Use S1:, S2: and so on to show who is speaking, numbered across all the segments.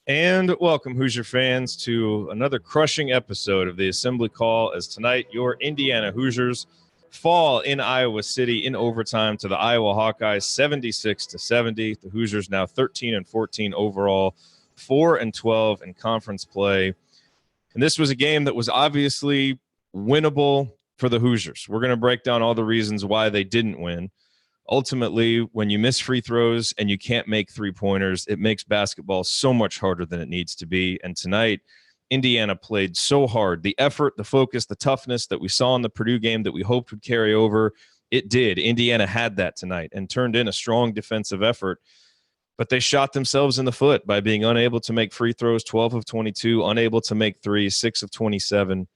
S1: And welcome, Hoosier fans, to another crushing episode of the Assembly Call, as tonight your Indiana Hoosiers fall in Iowa City in overtime to the Iowa Hawkeyes 76-70. The Hoosiers now 13-14 overall, 4-12 in conference play. And this was a game that was obviously winnable for the Hoosiers. We're going to break down all the reasons why they didn't win. Ultimately, when you miss free throws and you can't make three-pointers, it makes basketball so much harder than it needs to be. And tonight, Indiana played so hard. The effort, the focus, the toughness that we saw in the Purdue game that we hoped would carry over, it did. Indiana had that tonight and turned in a strong defensive effort. But they shot themselves in the foot by being unable to make free throws, 12 of 22, unable to make threes, 6 of 27.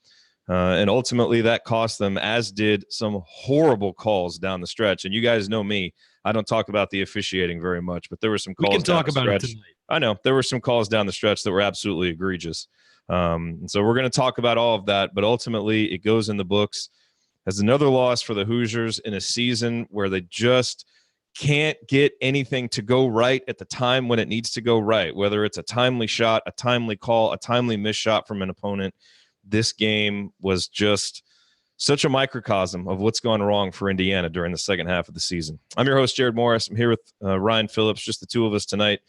S1: And ultimately that cost them, as did some horrible calls down the stretch. And you guys know me. I don't talk about the officiating very much, but there were some calls
S2: we can
S1: down
S2: talk
S1: the
S2: about
S1: stretch.
S2: it tonight.
S1: I know. There were some calls down the stretch that were absolutely egregious. And so we're going to talk about all of that, but ultimately it goes in the books as another loss for the Hoosiers in a season where they just can't get anything to go right at the time when it needs to go right, whether it's a timely shot, a timely call, a timely missed shot from an opponent. This game was just such a microcosm of what's gone wrong for Indiana during the second half of the season. I'm your host, Jerod Morris. I'm here with Ryan Phillips, just the two of us tonight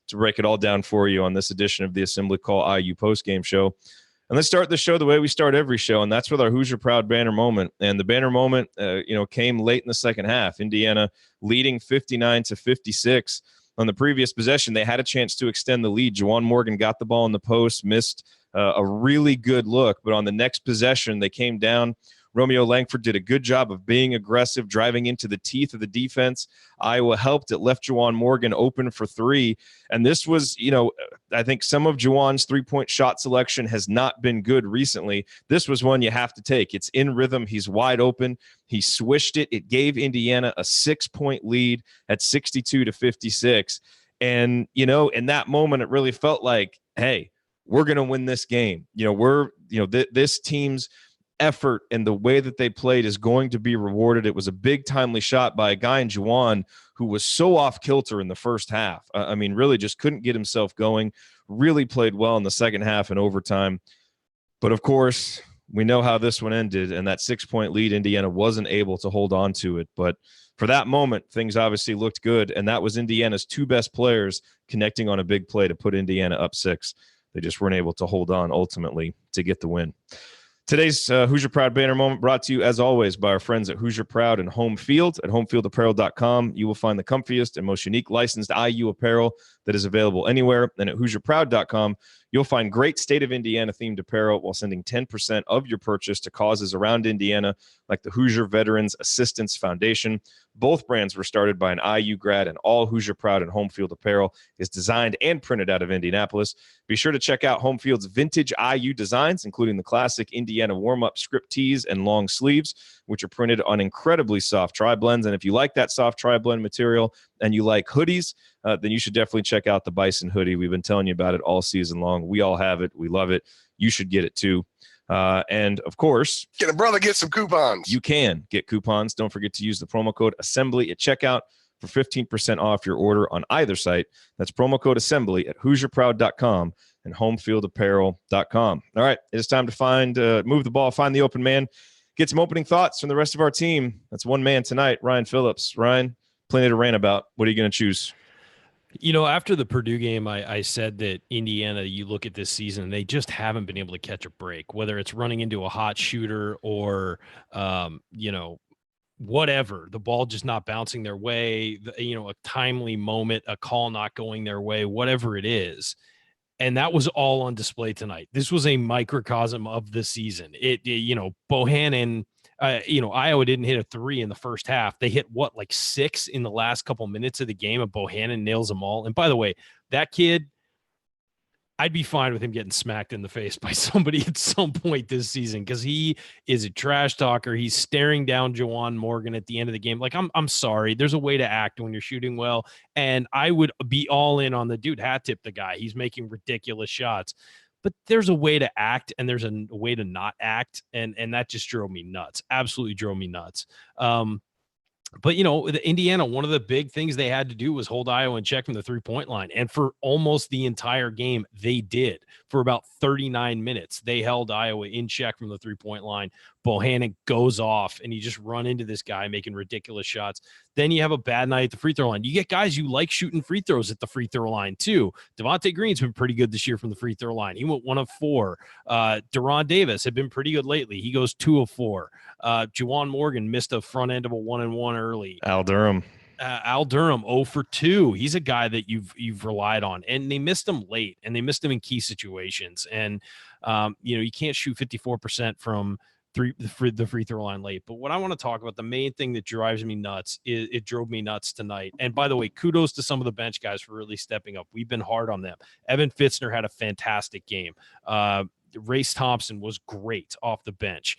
S1: to break it all down for you on this edition of the Assembly Call IU Postgame Show. And let's start the show the way we start every show, and that's with our Hoosier Proud banner moment. And the banner moment, came late in the second half. Indiana leading 59-56. On the previous possession, they had a chance to extend the lead. Juwan Morgan got the ball in the post, missed a really good look, but on the next possession, they came down. Romeo Langford did a good job of being aggressive, driving into the teeth of the defense. Iowa helped. It left Juwan Morgan open for three. And this was, I think some of Juwan's three-point shot selection has not been good recently. This was one you have to take. It's in rhythm. He's wide open. He swished it. It gave Indiana a 6-point lead at 62-56. And, in that moment, it really felt like, hey, we're going to win this game. This team's effort and the way that they played is going to be rewarded. It was a big timely shot by a guy in Juwan who was so off kilter in the first half. Really just couldn't get himself going, really played well in the second half and overtime. But of course, we know how this one ended, and that 6-point lead, Indiana wasn't able to hold on to it. But for that moment, things obviously looked good, and that was Indiana's two best players connecting on a big play to put Indiana up 6. They just weren't able to hold on ultimately to get the win. Today's Hoosier Proud banner moment brought to you, as always, by our friends at Hoosier Proud and Home Field. At homefieldapparel.com, you will find the comfiest and most unique licensed IU apparel that is available anywhere. And at HoosierProud.com, you'll find great state of Indiana-themed apparel while sending 10% of your purchase to causes around Indiana, like the Hoosier Veterans Assistance Foundation. Both brands were started by an IU grad, and all Hoosier Proud and Home Field apparel is designed and printed out of Indianapolis. Be sure to check out Home Field's vintage IU designs, including the classic Indiana warm-up script tees and long sleeves, which are printed on incredibly soft tri-blends. And if you like that soft tri-blend material and you like hoodies, then you should definitely check out the Bison hoodie. We've been telling you about it all season long. We all have it. We love it. You should get it too. And of course,
S3: get some coupons.
S1: You can get coupons. Don't forget to use the promo code Assembly at checkout for 15% off your order on either site. That's promo code Assembly at HoosierProud.com and HomeFieldApparel.com. All right, it's time to move the ball, find the open man, get some opening thoughts from the rest of our team. That's one man tonight, Ryan Phillips. Ryan, plenty to rant about. What are you going to choose?
S2: After the Purdue game, I said that Indiana, you look at this season, they just haven't been able to catch a break, whether it's running into a hot shooter or, whatever, the ball just not bouncing their way, a timely moment, a call not going their way, whatever it is. And that was all on display tonight. This was a microcosm of the season. Bohannon, Iowa didn't hit a 3 in the first half. They hit 6 in the last couple minutes of the game, and Bohannon nails them all. And by the way, that kid, I'd be fine with him getting smacked in the face by somebody at some point this season, because he is a trash talker. He's staring down Juwan Morgan at the end of the game. I'm sorry. There's a way to act when you're shooting well, and I would be all in on the dude. Hat tip the guy. He's making ridiculous shots. But there's a way to act, and there's a way to not act, and that just drove me nuts. Absolutely drove me nuts. But, the Indiana, one of the big things they had to do was hold Iowa in check from the 3-point line. And for almost the entire game, they did. For about 39 minutes, they held Iowa in check from the 3-point line. Bohannon goes off, and you just run into this guy making ridiculous shots. Then you have a bad night at the free throw line. You get guys you like shooting free throws at the free throw line, too. Devonte Green's been pretty good this year from the free throw line. He went 1 of 4. Deron Davis had been pretty good lately. He goes 2 of 4. Juwan Morgan missed a front end of a 1-and-1 early.
S1: Al Durham
S2: 0 for 2. He's a guy that you've relied on, and they missed him late, and they missed him in key situations. And you can't shoot 54% from the free throw line late. But what I want to talk about, the main thing that drives me nuts, is it drove me nuts tonight. And by the way, kudos to some of the bench guys for really stepping up. We've been hard on them. Evan Fitzner had a fantastic game. Race Thompson was great off the bench.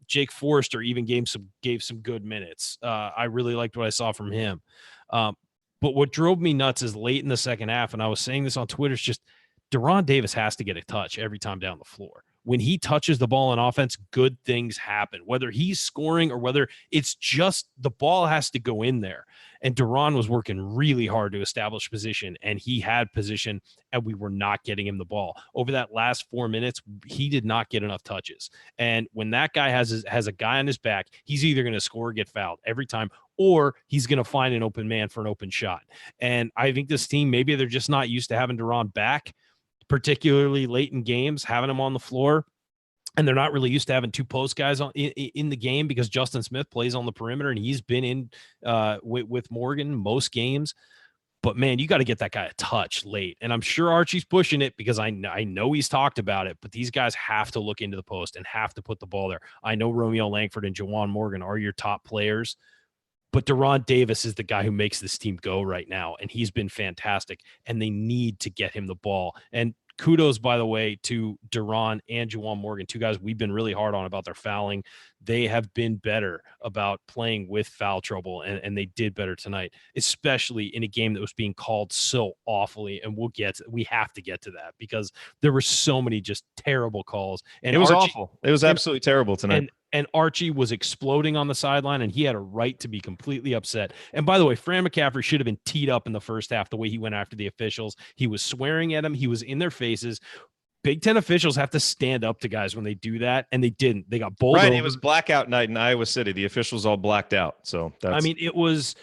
S2: Jake Forrester even gave some good minutes. I really liked what I saw from him. But what drove me nuts is late in the second half, and I was saying this on Twitter, it's just Deron Davis has to get a touch every time down the floor. When he touches the ball in offense, good things happen, whether he's scoring or whether it's just the ball has to go in there. And Deron was working really hard to establish position, and he had position, and we were not getting him the ball. Over that last 4 minutes, he did not get enough touches. And when that guy has a guy on his back, he's either going to score or get fouled every time, or he's going to find an open man for an open shot. And I think this team, maybe they're just not used to having Deron back, particularly late in games, having him on the floor. And they're not really used to having 2 post guys in the game because Justin Smith plays on the perimeter, and he's been in with Morgan most games. But, man, you got to get that guy a touch late. And I'm sure Archie's pushing it because I know he's talked about it, but these guys have to look into the post and have to put the ball there. I know Romeo Langford and Juwan Morgan are your top players, but Deron Davis is the guy who makes this team go right now, and he's been fantastic, and they need to get him the ball. And kudos, by the way, to Deron and Juwan Morgan, 2 guys we've been really hard on about their fouling. They have been better about playing with foul trouble, and they did better tonight, especially in a game that was being called so awfully. And we have to get to that because there were so many just terrible calls. And
S1: it was awful. It was absolutely terrible tonight.
S2: And Archie was exploding on the sideline, and he had a right to be completely upset. And by the way, Fran McCaffrey should have been teed up in the first half the way he went after the officials. He was swearing at them. He was in their faces. Big Ten officials have to stand up to guys when they do that, and they didn't. They got bowled over.
S1: It was blackout night in Iowa City. The officials all blacked out. So
S2: it was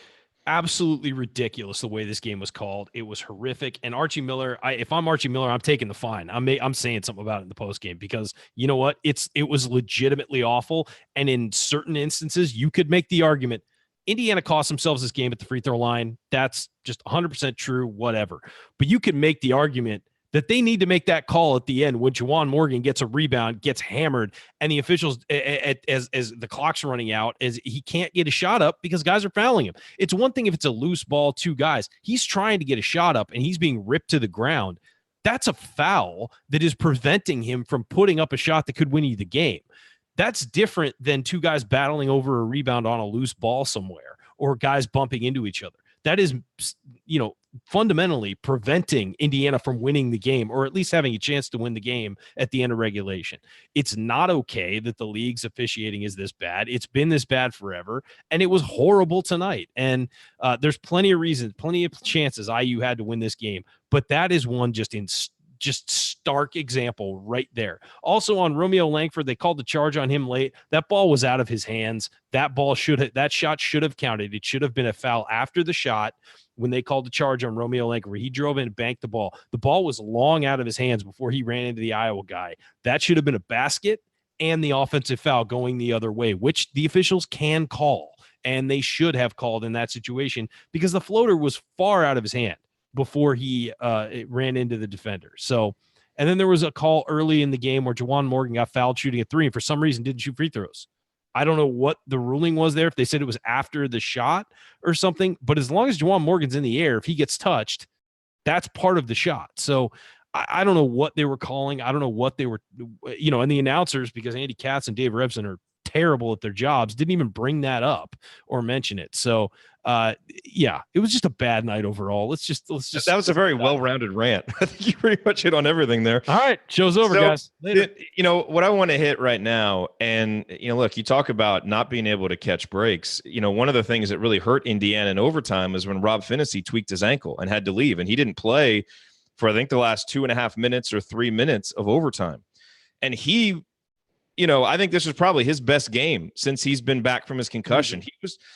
S2: absolutely ridiculous the way this game was called. It was horrific. And Archie Miller, if I'm Archie Miller, I'm taking the fine. I'm saying something about it in the post game because you know what? It was legitimately awful. And in certain instances, you could make the argument Indiana cost themselves this game at the free throw line. That's just 100% true, whatever. But you could make the argument that they need to make that call at the end when Juwan Morgan gets a rebound, gets hammered, and the officials, as the clock's running out, as he can't get a shot up because guys are fouling him. It's one thing if it's a loose ball, 2 guys. He's trying to get a shot up, and he's being ripped to the ground. That's a foul that is preventing him from putting up a shot that could win you the game. That's different than 2 guys battling over a rebound on a loose ball somewhere or guys bumping into each other. That is, fundamentally preventing Indiana from winning the game or at least having a chance to win the game at the end of regulation. It's not okay that the league's officiating is this bad. It's been this bad forever, and it was horrible tonight. And there's plenty of reasons, plenty of chances IU had to win this game, but that is one just stark example right there. Also on Romeo Langford, they called the charge on him late. That ball was out of his hands. That shot should have counted. It should have been a foul after the shot when they called the charge on Romeo Langford, where he drove in and banked the ball. The ball was long out of his hands before he ran into the Iowa guy. That should have been a basket and the offensive foul going the other way, which the officials can call, and they should have called in that situation because the floater was far out of his hand before he ran into the defender. So, and then there was a call early in the game where Juwan Morgan got fouled shooting a 3 and for some reason didn't shoot free throws. I don't know what the ruling was there, if they said it was after the shot or something, but as long as Juwan Morgan's in the air, if he gets touched, that's part of the shot. So I don't know what they were calling. I don't know what they were, and the announcers, because Andy Katz and Dave Rebson are terrible at their jobs, didn't even bring that up or mention it. So yeah, it was just a bad night overall. Let's just
S1: that was a very well-rounded rant. I think you pretty much hit on everything there.
S2: All right, show's over, guys. Later.
S1: What I want to hit right now, and look, you talk about not being able to catch breaks. One of the things that really hurt Indiana in overtime is when Rob Phinisee tweaked his ankle and had to leave, and he didn't play for I think the last 2.5 minutes or 3 minutes of overtime. And he, I think this was probably his best game since he's been back from his concussion.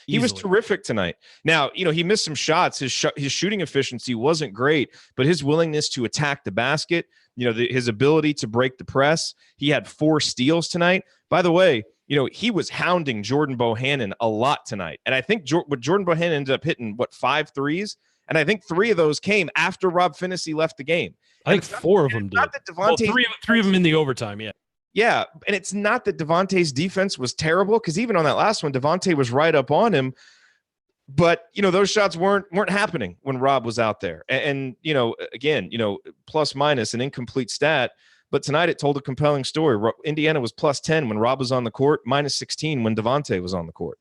S1: He was terrific tonight. Now, he missed some shots. His shooting efficiency wasn't great, but his willingness to attack the basket, his ability to break the press. He had 4 steals tonight. By the way, he was hounding Jordan Bohannon a lot tonight. And I think Jordan Bohannon ended up hitting 5 threes. And I think 3 of those came after Rob Phinisee left the game.
S2: I think 4 of them did.
S1: Not that Devonte,
S2: three of them in the overtime, yeah.
S1: Yeah, and it's not that Devonte's defense was terrible, because even on that last one, Devonte was right up on him. But those shots weren't happening when Rob was out there. And again, plus minus an incomplete stat. But tonight it told a compelling story. Indiana was plus 10 when Rob was on the court, minus 16 when Devonte was on the court.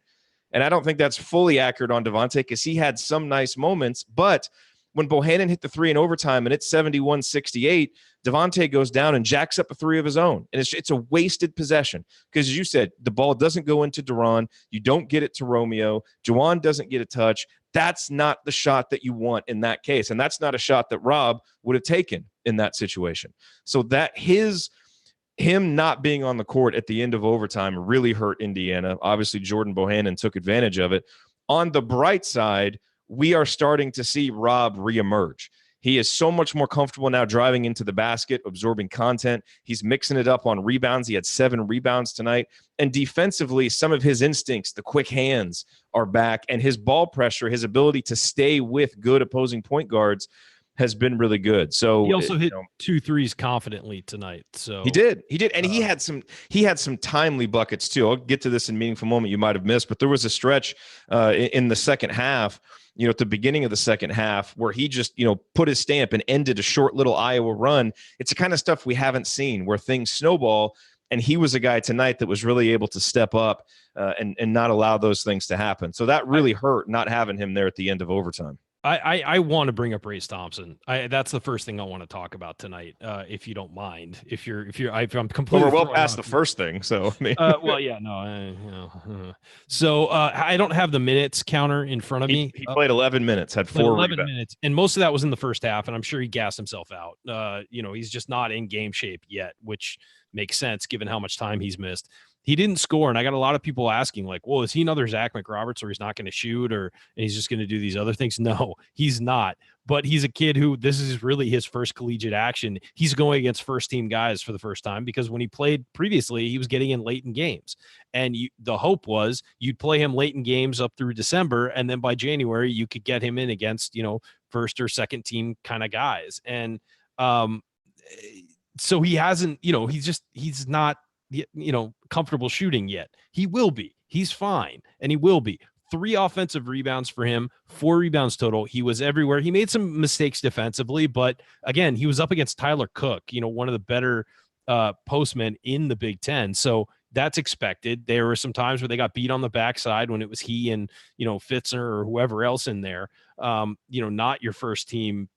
S1: And I don't think that's fully accurate on Devonte, because he had some nice moments. But when Bohannon hit the 3 in overtime and it's 71-68, Devonte goes down and jacks up a 3 of his own. And it's a wasted possession, because, as you said, the ball doesn't go into Duran. You don't get it to Romeo. Juwan doesn't get a touch. That's not the shot that you want in that case. And that's not a shot that Rob would have taken in that situation. So that him not being on the court at the end of overtime really hurt Indiana. Obviously, Jordan Bohannon took advantage of it. On the bright side, we are starting to see Rob reemerge. He is so much more comfortable now driving into the basket, absorbing content. He's mixing it up on rebounds. He had 7 rebounds tonight. And defensively, some of his instincts, the quick hands, are back. And his ball pressure, his ability to stay with good opposing point guards has been really good. So
S2: he also hit 2 threes confidently tonight. So
S1: he did, and he had some timely buckets too. I'll get to this in meaningful moment you might have missed, but there was a stretch in the second half, at the beginning of the second half, where he just put his stamp and ended a short little Iowa run. It's the kind of stuff we haven't seen, where things snowball. And he was a guy tonight that was really able to step up and not allow those things to happen. So that really hurt, not having him there at the end of overtime.
S2: I want to bring up Race Thompson. That's the first thing I want to talk about tonight, if you don't mind. If I'm completely
S1: well past the first thing, so I mean,
S2: well, yeah, no. So I don't have the minutes counter in front of me.
S1: He played 11 minutes, had 4
S2: 11 minutes, and most of that was in the first half. And I'm sure he gassed himself out. He's just not in game shape yet, which makes sense given how much time he's missed. He didn't score, and I got a lot of people asking, like, well, is he another Zach McRoberts, or he's not going to shoot, or and he's just going to do these other things? No, he's not. But he's a kid who this is really his first collegiate action. He's going against first-team guys for the first time, because when he played previously, he was getting in late in games. And the hope was you'd play him late in games up through December, and then by January, you could get him in against, first or second-team kind of guys. And so he hasn't, he's not, comfortable shooting yet. He will be. He's fine, and he will be. 3 offensive rebounds for him, 4 rebounds total. He was everywhere. He made some mistakes defensively, but again, he was up against Tyler Cook, one of the better postmen in the Big Ten. So that's expected. There were some times where they got beat on the backside when it was he and, Fitzner or whoever else in there, not your first team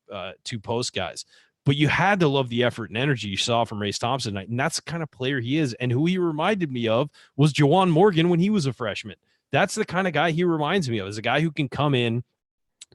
S2: 2 post guys. But you had to love the effort and energy you saw from Race Thompson tonight, and that's the kind of player he is. And who he reminded me of was Juwan Morgan when he was a freshman. That's the kind of guy he reminds me of, as a guy who can come in,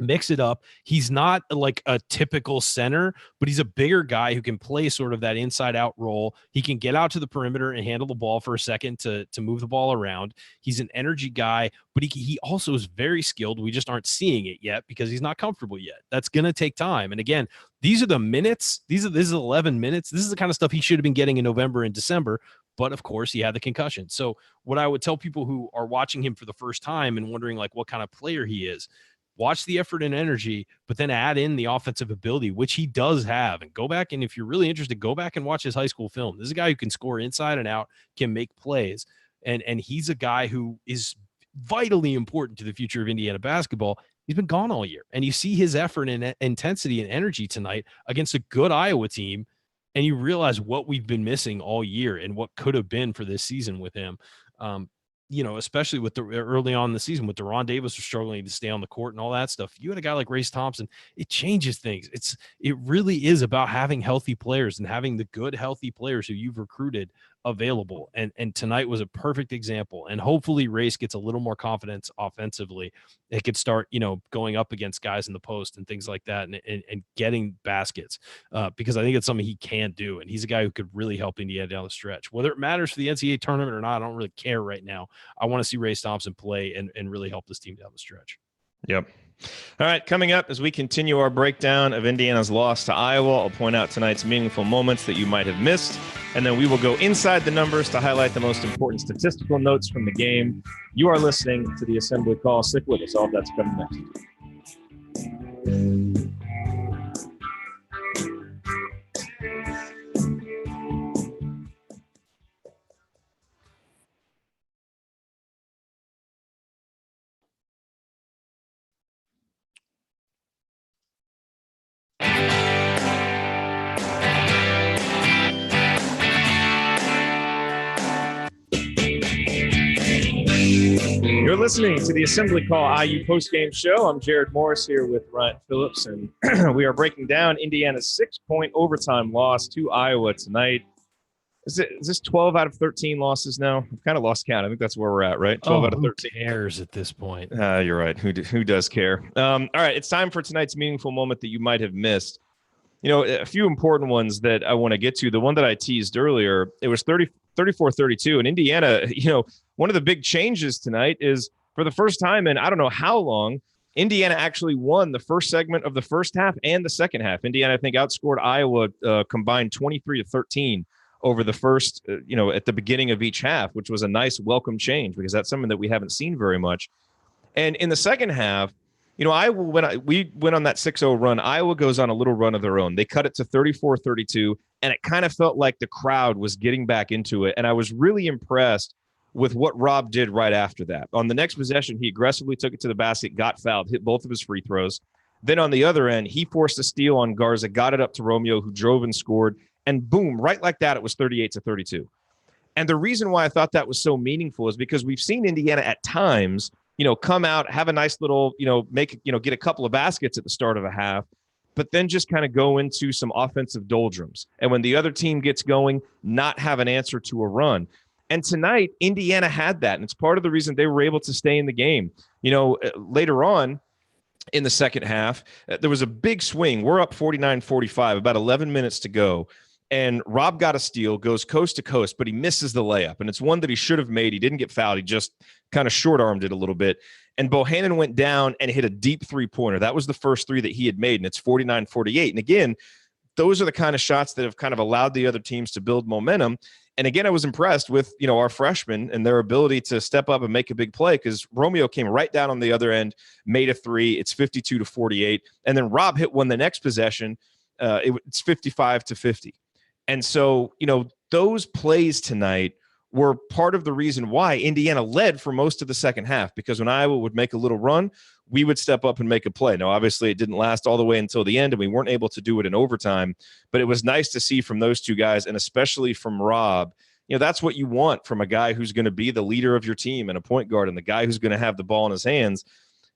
S2: mix it up. He's not like a typical center, but he's a bigger guy who can play sort of that inside out role. He can get out to the perimeter and handle the ball for a second to move the ball around. He's an energy guy, but he also is very skilled. We just aren't seeing it yet because he's not comfortable yet. That's going to take time. And again, these are the minutes. This is 11 minutes. This is the kind of stuff he should have been getting in November and December. But of course, he had the concussion. So what I would tell people who are watching him for the first time and wondering like what kind of player he is, watch the effort and energy, but then add in the offensive ability, which he does have. And go back, and if you're really interested, go back and watch his high school film. This is a guy who can score inside and out, can make plays. And he's a guy who is vitally important to the future of Indiana basketball. He's been gone all year. And you see his effort and intensity and energy tonight against a good Iowa team, and you realize what we've been missing all year and what could have been for this season with him. Especially with the early on in the season with Deron Davis struggling to stay on the court and all that stuff. You had a guy like Race Thompson, it changes things. It really is about having healthy players and having the good, healthy players who you've recruited available. And tonight was a perfect example. And hopefully Race gets a little more confidence offensively. It could start, going up against guys in the post and things like that and getting baskets because I think it's something he can do. And he's a guy who could really help Indiana down the stretch. Whether it matters for the NCAA tournament or not, I don't really care right now. I want to see Race Thompson play and really help this team down the stretch.
S1: Yep. All right, coming up as we continue our breakdown of Indiana's loss to Iowa, I'll point out tonight's meaningful moments that you might have missed, and then we will go inside the numbers to highlight the most important statistical notes from the game. You are listening to the Assembly Call. Stick with us. All that's coming next. You're listening to the Assembly Call IU postgame show. I'm Jerod Morris here with Ryan Phillips, and we are breaking down Indiana's 6-point overtime loss to Iowa tonight. Is this 12 out of 13 losses now? I've kind of lost count. I think that's where we're at, right? 12 out of 13.
S2: Who cares at this point?
S1: You're right. Who does care? All right, it's time for tonight's meaningful moment that you might have missed. A few important ones that I want to get to. The one that I teased earlier, it was 34-32. And Indiana, one of the big changes tonight is for the first time in I don't know how long, Indiana actually won the first segment of the first half and the second half. Indiana, I think, outscored Iowa combined 23-13 over the first, at the beginning of each half, which was a nice welcome change because that's something that we haven't seen very much. And in the second half, Iowa, we went on that 6-0 run, Iowa goes on a little run of their own. They cut it to 34-32, and it kind of felt like the crowd was getting back into it. And I was really impressed with what Rob did right after that. On the next possession, he aggressively took it to the basket, got fouled, hit both of his free throws. Then on the other end, he forced a steal on Garza, got it up to Romeo, who drove and scored. And boom, right like that, it was 38-32. And the reason why I thought that was so meaningful is because we've seen Indiana at times – come out, have a nice little, get a couple of baskets at the start of a half, but then just kind of go into some offensive doldrums. And when the other team gets going, not have an answer to a run. And tonight, Indiana had that. And it's part of the reason they were able to stay in the game. Later on in the second half, there was a big swing. We're up 49-45, about 11 minutes to go. And Rob got a steal, goes coast to coast, but he misses the layup. And it's one that he should have made. He didn't get fouled. He just kind of short-armed it a little bit. And Bohannon went down and hit a deep three-pointer. That was the first three that he had made, and it's 49-48. And again, those are the kind of shots that have kind of allowed the other teams to build momentum. And again, I was impressed with, our freshmen and their ability to step up and make a big play because Romeo came right down on the other end, made a three. It's 52-48. And then Rob hit one the next possession. It's 55-50. And so, those plays tonight were part of the reason why Indiana led for most of the second half, because when Iowa would make a little run, we would step up and make a play. Now, obviously, it didn't last all the way until the end, and we weren't able to do it in overtime, but it was nice to see from those two guys, and especially from Rob. That's what you want from a guy who's going to be the leader of your team and a point guard and the guy who's going to have the ball in his hands.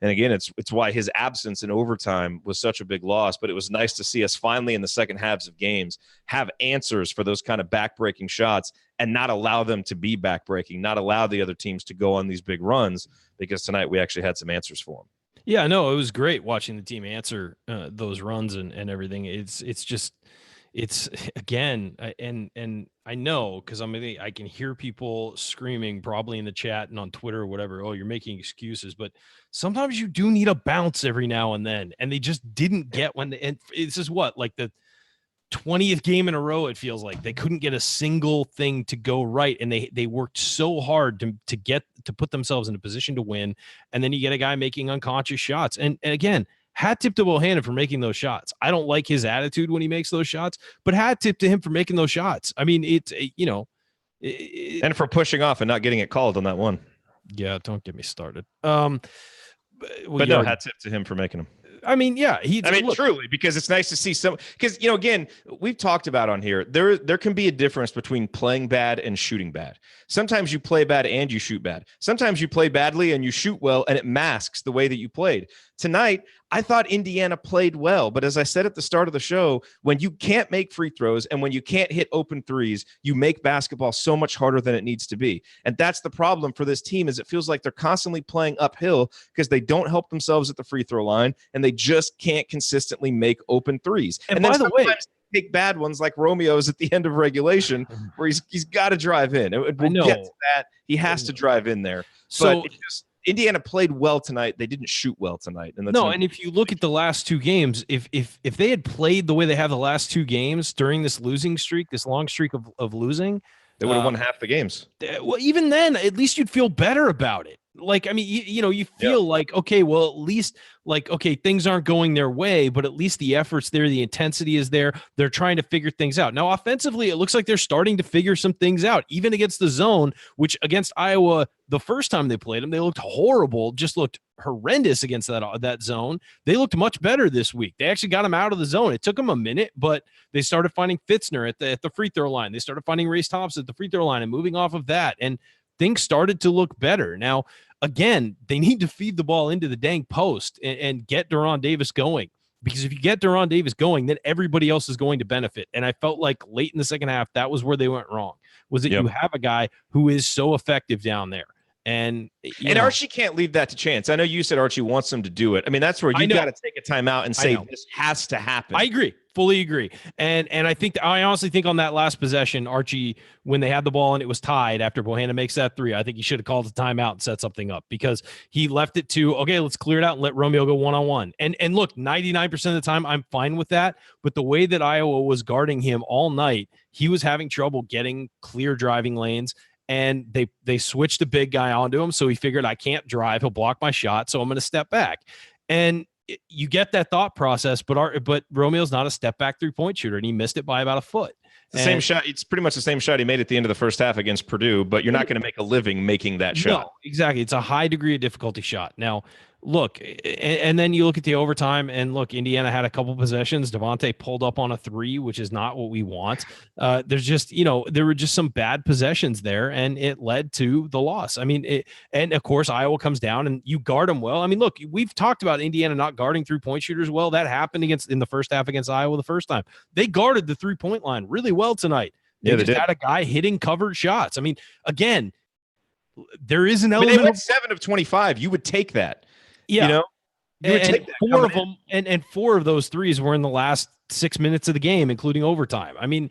S1: And again, it's why his absence in overtime was such a big loss. But it was nice to see us finally in the second halves of games have answers for those kind of backbreaking shots and not allow them to be backbreaking, not allow the other teams to go on these big runs, because tonight we actually had some answers for them.
S2: Yeah, no, it was great watching the team answer those runs and everything. It's again, and I know because I can hear people screaming probably in the chat and on Twitter or whatever. Oh, you're making excuses, but sometimes you do need a bounce every now and then, and they just didn't get and this is like the 20th game in a row. It feels like they couldn't get a single thing to go right, and they worked so hard to put themselves in a position to win, and then you get a guy making unconscious shots, and again. Hat tip to Bohannon for making those shots. I don't like his attitude when he makes those shots, but hat tip to him for making those shots. I mean,
S1: and for pushing off and not getting it called on that one.
S2: Yeah, don't get me started.
S1: But no, hat tip to him for making them.
S2: I mean, yeah,
S1: truly, because it's nice to see some. Because again, we've talked about on here. There can be a difference between playing bad and shooting bad. Sometimes you play bad and you shoot bad. Sometimes you play badly and you shoot well, and it masks the way that you played. Tonight, I thought Indiana played well, but as I said at the start of the show, when you can't make free throws and when you can't hit open threes, you make basketball so much harder than it needs to be. And that's the problem for this team, is it feels like they're constantly playing uphill because they don't help themselves at the free throw line and they just can't consistently make open threes.
S2: And by the way,
S1: take bad ones like Romeo's at the end of regulation where he's got to drive in. We'll get to that. He has to drive in there.
S2: So
S1: but Indiana played well tonight. They didn't shoot well tonight. And
S2: and if you look at the last two games, if they had played the way they have the last two games during this losing streak, this long streak of losing,
S1: they would have won half the games.
S2: Well, even then, at least you'd feel better about it. Like, I mean, you feel like, okay, well, at least like, okay, things aren't going their way, but at least the effort's there. The intensity is there. They're trying to figure things out. Now, offensively, it looks like they're starting to figure some things out, even against the zone, which against Iowa, the first time they played them, they looked horrible, just looked horrendous against that zone. They looked much better this week. They actually got them out of the zone. It took them a minute, but they started finding Fitzner at the free throw line. They started finding Race Thompson at the free throw line and moving off of that. And things started to look better. Now, again, they need to feed the ball into the dang post and get Deron Davis going, because if you get Deron Davis going, then everybody else is going to benefit. And I felt like late in the second half, that was where they went wrong, was that you have a guy who is so effective down there. And
S1: Archie can't leave that to chance. I know you said Archie wants them to do it. I mean, that's where you got to take a timeout and say this has to happen.
S2: I agree. Fully agree. And I honestly think on that last possession, Archie, when they had the ball and it was tied after Bohannon makes that three, I think he should have called a timeout and set something up, because he left it to, okay, let's clear it out and let Romeo go one-on-one. And look, 99% of the time I'm fine with that. But the way that Iowa was guarding him all night, he was having trouble getting clear driving lanes. And they switched a big guy onto him. So he figured, I can't drive. He'll block my shot. So I'm going to step back. And you get that thought process, but Romeo's not a step back 3-point shooter, and he missed it by about a foot.
S1: The same shot. It's pretty much the same shot he made at the end of the first half against Purdue, but you're not going to make a living making that shot.
S2: No, exactly. It's a high degree of difficulty shot. Now, look, and then you look at the overtime, and look, Indiana had a couple possessions. Devonte pulled up on a three, which is not what we want. There's just, there were just some bad possessions there, and it led to the loss. I mean, and of course, Iowa comes down and you guard them well. I mean, look, we've talked about Indiana not guarding 3-point shooters well. That happened in the first half against Iowa the first time. They guarded the 3-point line really well tonight. They just had a guy hitting covered shots. I mean, again, there is an element.
S1: They went 7 of 25. You would take that.
S2: Yeah. And four of them, and 4 of those threes were in the last 6 minutes of the game, including overtime. I mean,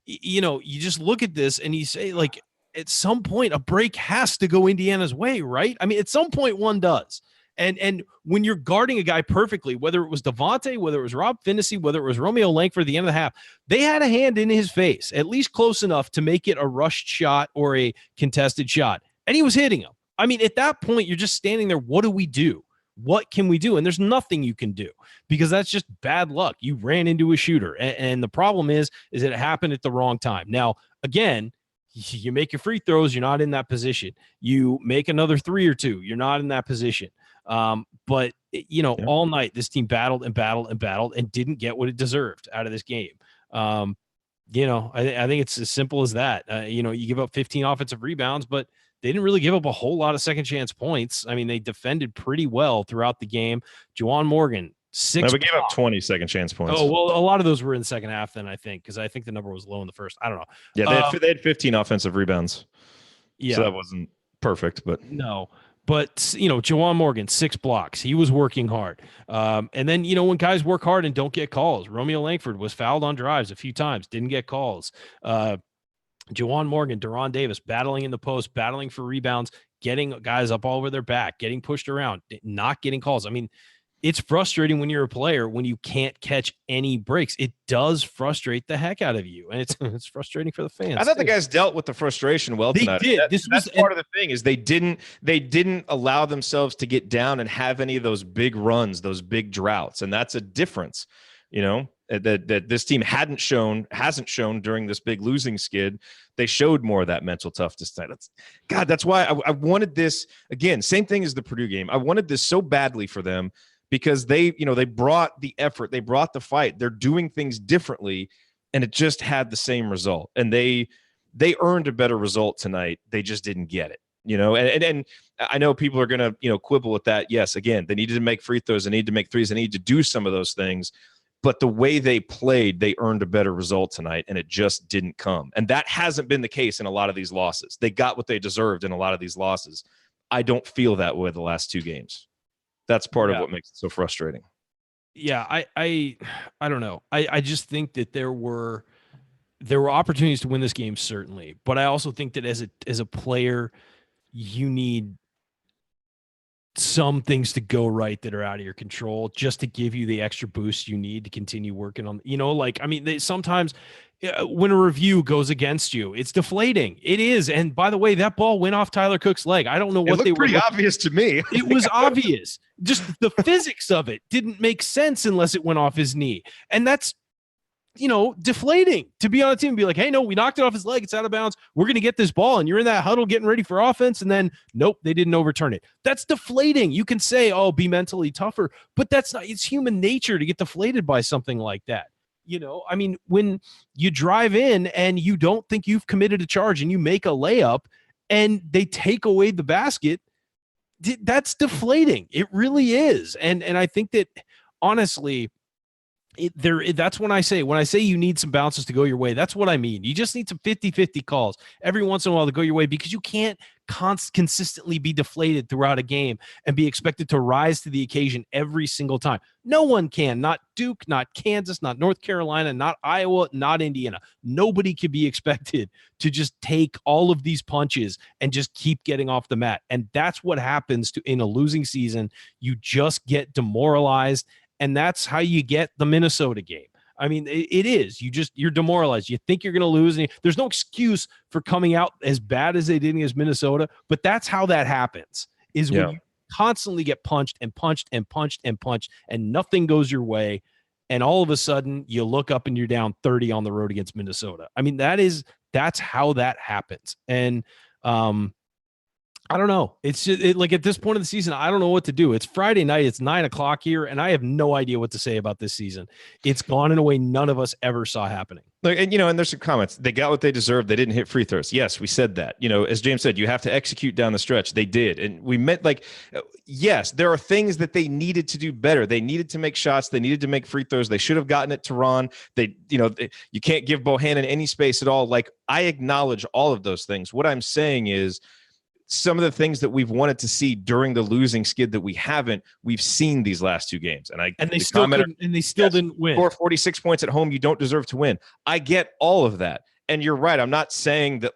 S2: you just look at this and you say, like, at some point a break has to go Indiana's way, right? I mean, at some point one does. And when you're guarding a guy perfectly, whether it was Devonte, whether it was Rob Phinisee, whether it was Romeo Langford at the end of the half, they had a hand in his face, at least close enough to make it a rushed shot or a contested shot. And he was hitting him. I mean, at that point, you're just standing there. What do we do? What can we do? And there's nothing you can do, because that's just bad luck. You ran into a shooter. And the problem is it happened at the wrong time. Now, again, you make your free throws, you're not in that position. You make another 3 or 2, you're not in that position. But all night, this team battled and battled and battled and didn't get what it deserved out of this game. I think it's as simple as that. You give up 15 offensive rebounds, but they didn't really give up a whole lot of second chance points. I mean, they defended pretty well throughout the game. Juwan Morgan, 6.
S1: We gave up 20 second chance points.
S2: Oh, well, a lot of those were in the second half then, I think, because I think the number was low in the first. I don't know.
S1: Yeah, they had 15 offensive rebounds.
S2: Yeah.
S1: So that wasn't perfect, but.
S2: No. But, Juwan Morgan, 6 blocks. He was working hard. And then, when guys work hard and don't get calls, Romeo Langford was fouled on drives a few times, didn't get calls. Juwan Morgan, Deron Davis battling in the post, battling for rebounds, getting guys up all over their back, getting pushed around, not getting calls. I mean, it's frustrating when you're a player when you can't catch any breaks. It does frustrate the heck out of you, and it's frustrating for the fans.
S1: I thought the guys dealt with the frustration well tonight.
S2: They did.
S1: That's part of the thing is they didn't allow themselves to get down and have any of those big runs, those big droughts, and that's a difference. That this team hasn't shown during this big losing skid. They showed more of that mental toughness tonight. That's why I wanted this again. Same thing as the Purdue game. I wanted this so badly for them because they brought the effort, they brought the fight, they're doing things differently, and it just had the same result. And they earned a better result tonight. They just didn't get it. And I know people are going to, quibble with that. Yes, again, they needed to make free throws, they need to make threes, they need to do some of those things. But the way they played, they earned a better result tonight, and it just didn't come. And that hasn't been the case in a lot of these losses. They got what they deserved in a lot of these losses. I don't feel that way the last two games. That's part of what makes it so frustrating.
S2: Yeah, I don't know. I just think that there were opportunities to win this game, certainly. But I also think that as a player, you need some things to go right that are out of your control just to give you the extra boost you need to continue working on, sometimes when a review goes against you, it's deflating. It is. And by the way, that ball went off Tyler Cook's leg. I don't know what they were.
S1: Pretty obvious to me.
S2: It was obvious. Just the physics of it didn't make sense unless it went off his knee. And that's, deflating to be on a team and be like, hey, no, we knocked it off his leg. It's out of bounds. We're going to get this ball. And you're in that huddle getting ready for offense. And then, nope, they didn't overturn it. That's deflating. You can say, oh, be mentally tougher, but that's not, it's human nature to get deflated by something like that. When you drive in and you don't think you've committed a charge and you make a layup and they take away the basket, that's deflating. It really is. And I think that honestly, that's when I say you need some bounces to go your way. That's what I mean. You just need some 50-50 calls every once in a while to go your way, because you can't consistently be deflated throughout a game and be expected to rise to the occasion every single time. No one can. Not Duke, not Kansas, not North Carolina, not Iowa, not Indiana. Nobody can be expected to just take all of these punches and just keep getting off the mat. And that's what happens in a losing season. You just get demoralized. And that's how you get the Minnesota game. I mean, it is. You're demoralized. You think you're going to lose. And there's no excuse for coming out as bad as they did against Minnesota. But that's how that happens, is when you constantly get punched and punched and punched and punched and nothing goes your way. And all of a sudden you look up and you're down 30 on the road against Minnesota. I mean, that's how that happens. And I don't know. It's just like at this point of the season, I don't know what to do. It's Friday night. It's 9:00 here, and I have no idea what to say about this season. It's gone in a way none of us ever saw happening.
S1: And there's some comments. They got what they deserved. They didn't hit free throws. Yes, we said that. As James said, you have to execute down the stretch. They did, and we meant yes, there are things that they needed to do better. They needed to make shots. They needed to make free throws. They should have gotten it to Ron. You can't give Bohannon any space at all. I acknowledge all of those things. What I'm saying is, some of the things that we've wanted to see during the losing skid that we've seen these last two games. And
S2: they still didn't win.
S1: Score 46 points at home, you don't deserve to win. I get all of that. And you're right. I'm not saying that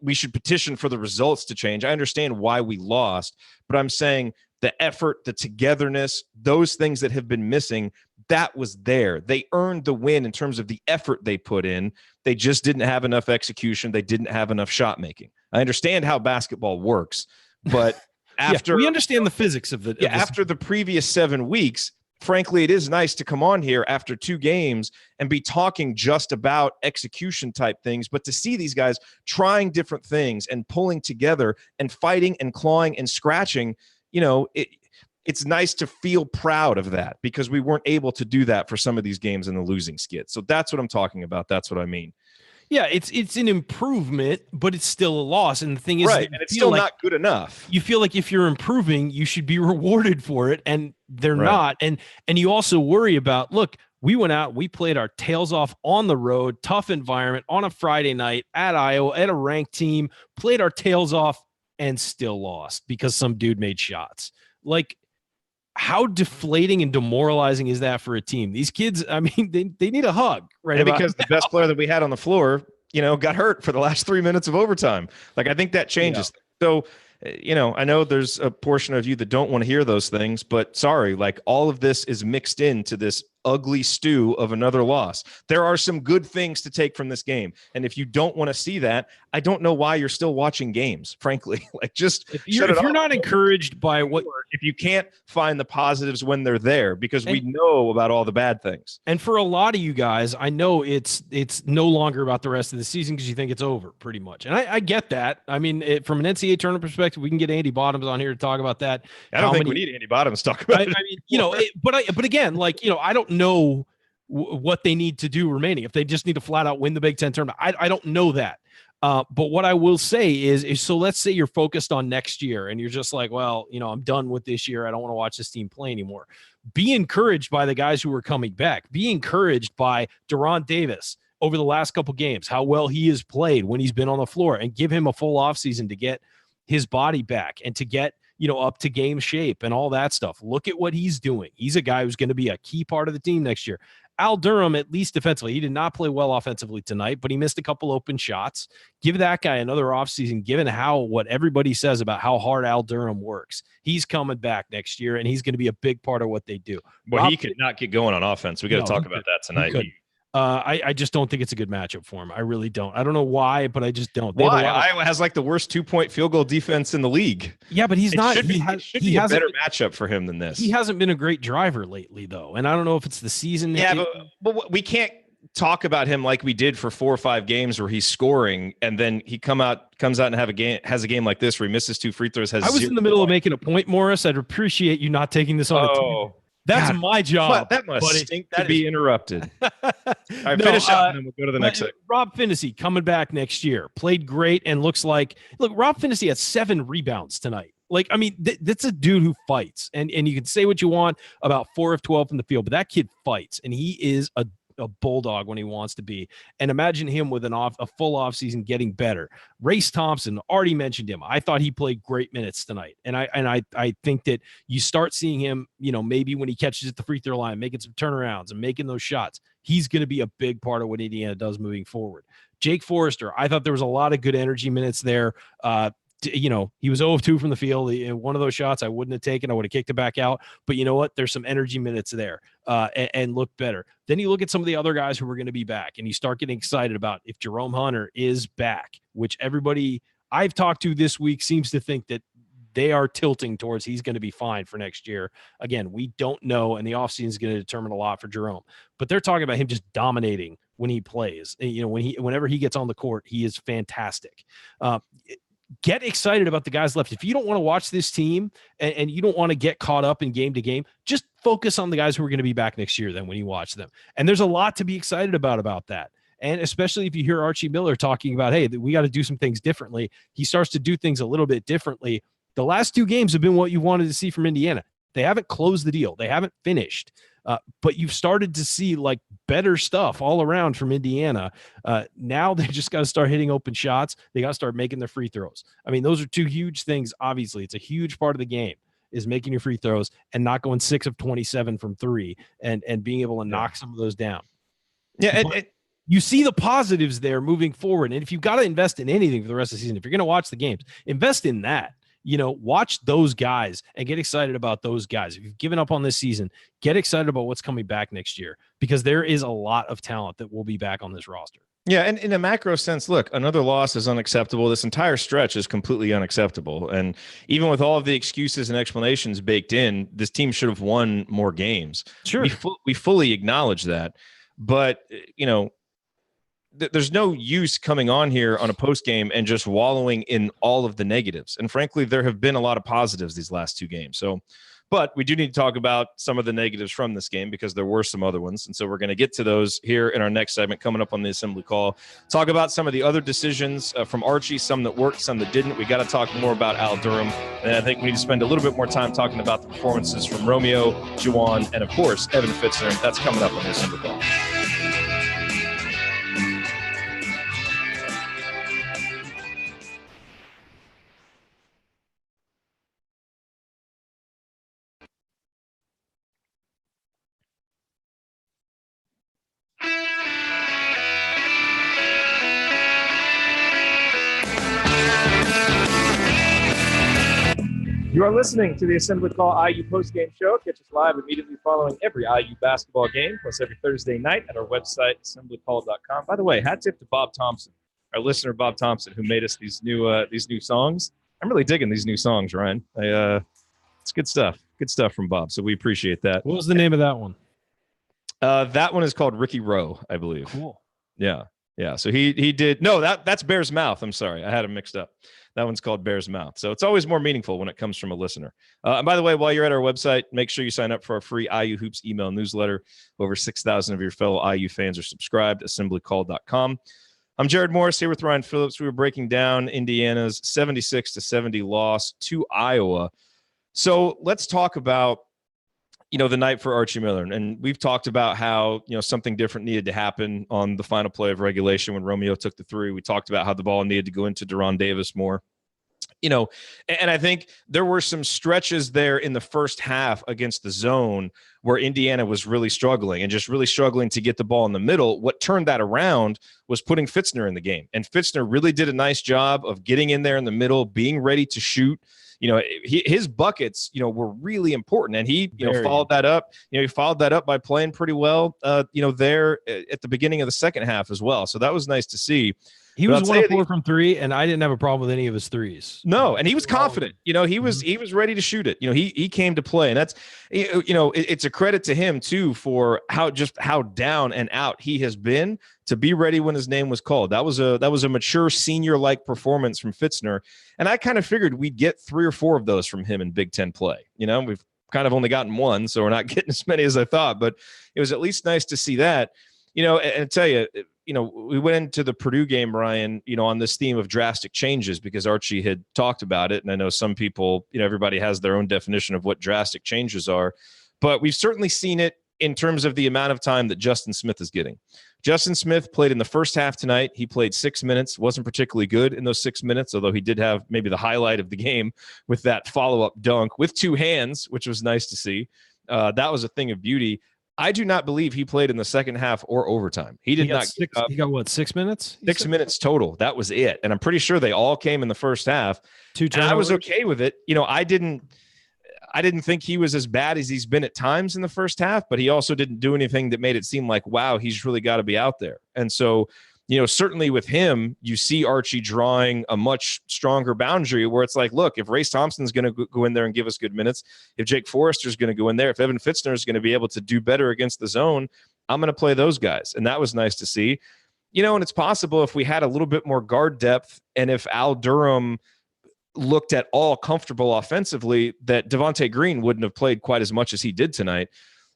S1: we should petition for the results to change. I understand why we lost, but I'm saying the effort, the togetherness, those things that have been missing, that was there. They earned the win in terms of the effort they put in. They just didn't have enough execution. They didn't have enough shot making. I understand how basketball works, but after
S2: we understand the physics of the
S1: after the previous 7 weeks, frankly, it is nice to come on here after 2 games and be talking just about execution type things, but to see these guys trying different things and pulling together and fighting and clawing and scratching, it's nice to feel proud of that, because we weren't able to do that for some of these games in the losing skid. So that's what I'm talking about. That's what I mean.
S2: Yeah, it's an improvement, but it's still a loss. And the thing is,
S1: right, and it's still not good enough.
S2: You feel like if you're improving, you should be rewarded for it, and they're not. And you also worry about, look, we went out, we played our tails off on the road, tough environment on a Friday night at Iowa, at a ranked team, played our tails off and still lost because some dude made shots. How deflating and demoralizing is that for a team? These kids, I mean, they need a hug, right?
S1: And because the best player that we had on the floor, got hurt for the last 3 minutes of overtime. I think that changes. Yeah. So, I know there's a portion of you that don't want to hear those things, but sorry, all of this is mixed into this ugly stew of another loss. There are some good things to take from this game. And if you don't want to see that, I don't know why you're still watching games, frankly. Like, just
S2: if you're not encouraged by what,
S1: if you can't find the positives when they're there, because we know about all the bad things.
S2: And for a lot of you guys, I know it's no longer about the rest of the season because you think it's over pretty much. And I get that. I mean, from an NCAA tournament perspective, we can get Andy Bottoms on here to talk about that.
S1: I don't think we need Andy Bottoms to talk about it.
S2: I mean, but again, like, I don't know what they need to do remaining. If they just need to flat out win the Big Ten tournament, I don't know that. But what I will say is so let's say you're focused on next year and you're just like, well, I'm done with this year. I don't want to watch this team play anymore. Be encouraged by the guys who are coming back. Be encouraged by Deron Davis over the last couple games, how well he has played when he's been on the floor, and give him a full offseason to get his body back and to get up to game shape and all that stuff. Look at what he's doing. He's a guy who's going to be a key part of the team next year. Al Durham, at least defensively, he did not play well offensively tonight, but he missed a couple open shots. Give that guy another offseason, given what everybody says about how hard Al Durham works. He's coming back next year, and he's going to be a big part of what they do.
S1: Well, he could not get going on offense. We got to talk about that tonight.
S2: I just don't think it's a good matchup for him. I really don't. I don't know why, but I just don't.
S1: Why? Iowa has like the worst 2-point field goal defense in the league.
S2: Yeah, but he's not.
S1: It should be a better matchup for him than this.
S2: He hasn't been a great driver lately, though, and I don't know if it's the season.
S1: Yeah, but we can't talk about him like we did for 4 or 5 games where he's scoring, and then he comes out and has a game like this where he misses 2 free throws.
S2: I was in the middle of making a point, Morris. I'd appreciate you not taking this on a team. That's my job.
S1: That must stink to be interrupted. All right, finish up, and then we'll go to the next segment.
S2: Rob Phinisee coming back next year. Played great and looks like – look, Rob Phinisee had 7 rebounds tonight. Like, I mean, that's a dude who fights. And you can say what you want about 4 of 12 from the field, but that kid fights, and he is a bulldog when he wants to be. And imagine him with a full offseason getting better. Race Thompson, already mentioned him. I thought he played great minutes tonight. And I think that you start seeing him, maybe when he catches at the free throw line, making some turnarounds and making those shots, he's going to be a big part of what Indiana does moving forward. Jake Forrester, I thought there was a lot of good energy minutes there. He was 0 of 2 from the field. In one of those shots I wouldn't have taken. I would have kicked it back out. But you know what? There's some energy minutes there and look better. Then you look at some of the other guys who are going to be back, and you start getting excited about if Jerome Hunter is back, which everybody I've talked to this week seems to think that they are tilting towards he's going to be fine for next year. Again, we don't know, and the offseason is going to determine a lot for Jerome. But they're talking about him just dominating when he plays. Whenever he gets on the court, he is fantastic. Get excited about the guys left. If you don't want to watch this team and you don't want to get caught up in game to game, just focus on the guys who are going to be back next year then when you watch them. And there's a lot to be excited about that. And especially if you hear Archie Miller talking about, hey, we got to do some things differently. He starts to do things a little bit differently. The last 2 games have been what you wanted to see from Indiana. They haven't closed the deal. They haven't finished. But you've started to see like better stuff all around from Indiana. Now they just got to start hitting open shots. They got to start making their free throws. I mean, those are 2 huge things. Obviously, it's a huge part of the game is making your free throws and not going 6 of 27 from 3 and being able to knock some of those down.
S1: Yeah.
S2: You see the positives there moving forward. And if you've got to invest in anything for the rest of the season, if you're going to watch the games, invest in that. Watch those guys and get excited about those guys. If you've given up on this season, get excited about what's coming back next year because there is a lot of talent that will be back on this roster.
S1: Yeah, and in a macro sense, look, another loss is unacceptable. This entire stretch is completely unacceptable. And even with all of the excuses and explanations baked in, this team should have won more games.
S2: Sure.
S1: We fully acknowledge that. But, there's no use coming on here on a post game and just wallowing in all of the negatives. And frankly, there have been a lot of positives these last 2 games. But we do need to talk about some of the negatives from this game because there were some other ones. And so we're going to get to those here in our next segment coming up on the assembly call. Talk about some of the other decisions from Archie, some that worked, some that didn't. We got to talk more about Al Durham. And I think we need to spend a little bit more time talking about the performances from Romeo, Juwan, and of course, Evan Fitzner. That's coming up on the assembly call.
S4: You are listening to the Assembly Call IU postgame show. Catch us live immediately following every IU basketball game, plus every Thursday night at our website, assemblycall.com. By the way, hat tip to Bob Thompson, our listener Bob Thompson, who made us these new songs. I'm really digging these new songs, Ryan. It's good stuff. Good stuff from Bob, so we appreciate that.
S2: What was the name of that one?
S1: That one is called Ricky Rowe, I believe.
S2: Cool.
S1: Yeah. So he did. No, that's Bear's Mouth. I'm sorry, I had him mixed up. That one's called Bear's Mouth. So it's always more meaningful when it comes from a listener. And by the way, while you're at our website, make sure you sign up for our free IU Hoops email newsletter. Over 6,000 of your fellow IU fans are subscribed. Assemblycall.com. I'm Jerod Morris here with Ryan Phillips. We were breaking down Indiana's 76-70 loss to Iowa. So let's talk about the night for Archie Miller. And we've talked about how, something different needed to happen on the final play of regulation when Romeo took the three. We talked about how the ball needed to go into Deron Davis more. And I think there were some stretches there in the first half against the zone where Indiana was really struggling to get the ball in the middle. What turned that around was putting Fitzner in the game. And Fitzner really did a nice job of getting in there in the middle, being ready to shoot. His buckets, were really important, and he, followed that up. He followed that up by playing pretty well, there at the beginning of the second half as well. So that was nice to see.
S2: He was 1 of 4 from 3, and I didn't have a problem with any of his threes.
S1: No, and he was confident. He was ready to shoot it. He came to play, and that's it's a credit to him too for how down and out he has been to be ready when his name was called. That was a mature senior-like performance from Fitzner, and I kind of figured we'd get 3 or 4 of those from him in Big Ten play. We've kind of only gotten 1, so we're not getting as many as I thought, but it was at least nice to see that. And I tell you, we went into the Purdue game, Ryan, on this theme of drastic changes because Archie had talked about it. And I know some people, everybody has their own definition of what drastic changes are, but we've certainly seen it in terms of the amount of time that Justin Smith is getting. Justin Smith played in the first half tonight. He played 6 minutes, wasn't particularly good in those 6 minutes, although he did have maybe the highlight of the game with that follow-up dunk with 2 hands, which was nice to see. That was a thing of beauty. I do not believe he played in the second half or overtime. He got
S2: 6 minutes?
S1: 6 minutes total. That was it. And I'm pretty sure they all came in the first half.
S2: 2 turnovers.
S1: I was okay with it. I didn't think he was as bad as he's been at times in the first half, but he also didn't do anything that made it seem like, wow, he's really got to be out there. And so, certainly with him, you see Archie drawing a much stronger boundary where it's like, look, if Race Thompson's going to go in there and give us good minutes, if Jake Forrester's going to go in there, if Evan Fitzner is going to be able to do better against the zone, I'm going to play those guys. And that was nice to see. And it's possible if we had a little bit more guard depth and if Al Durham looked at all comfortable offensively, that Devonte Green wouldn't have played quite as much as he did tonight.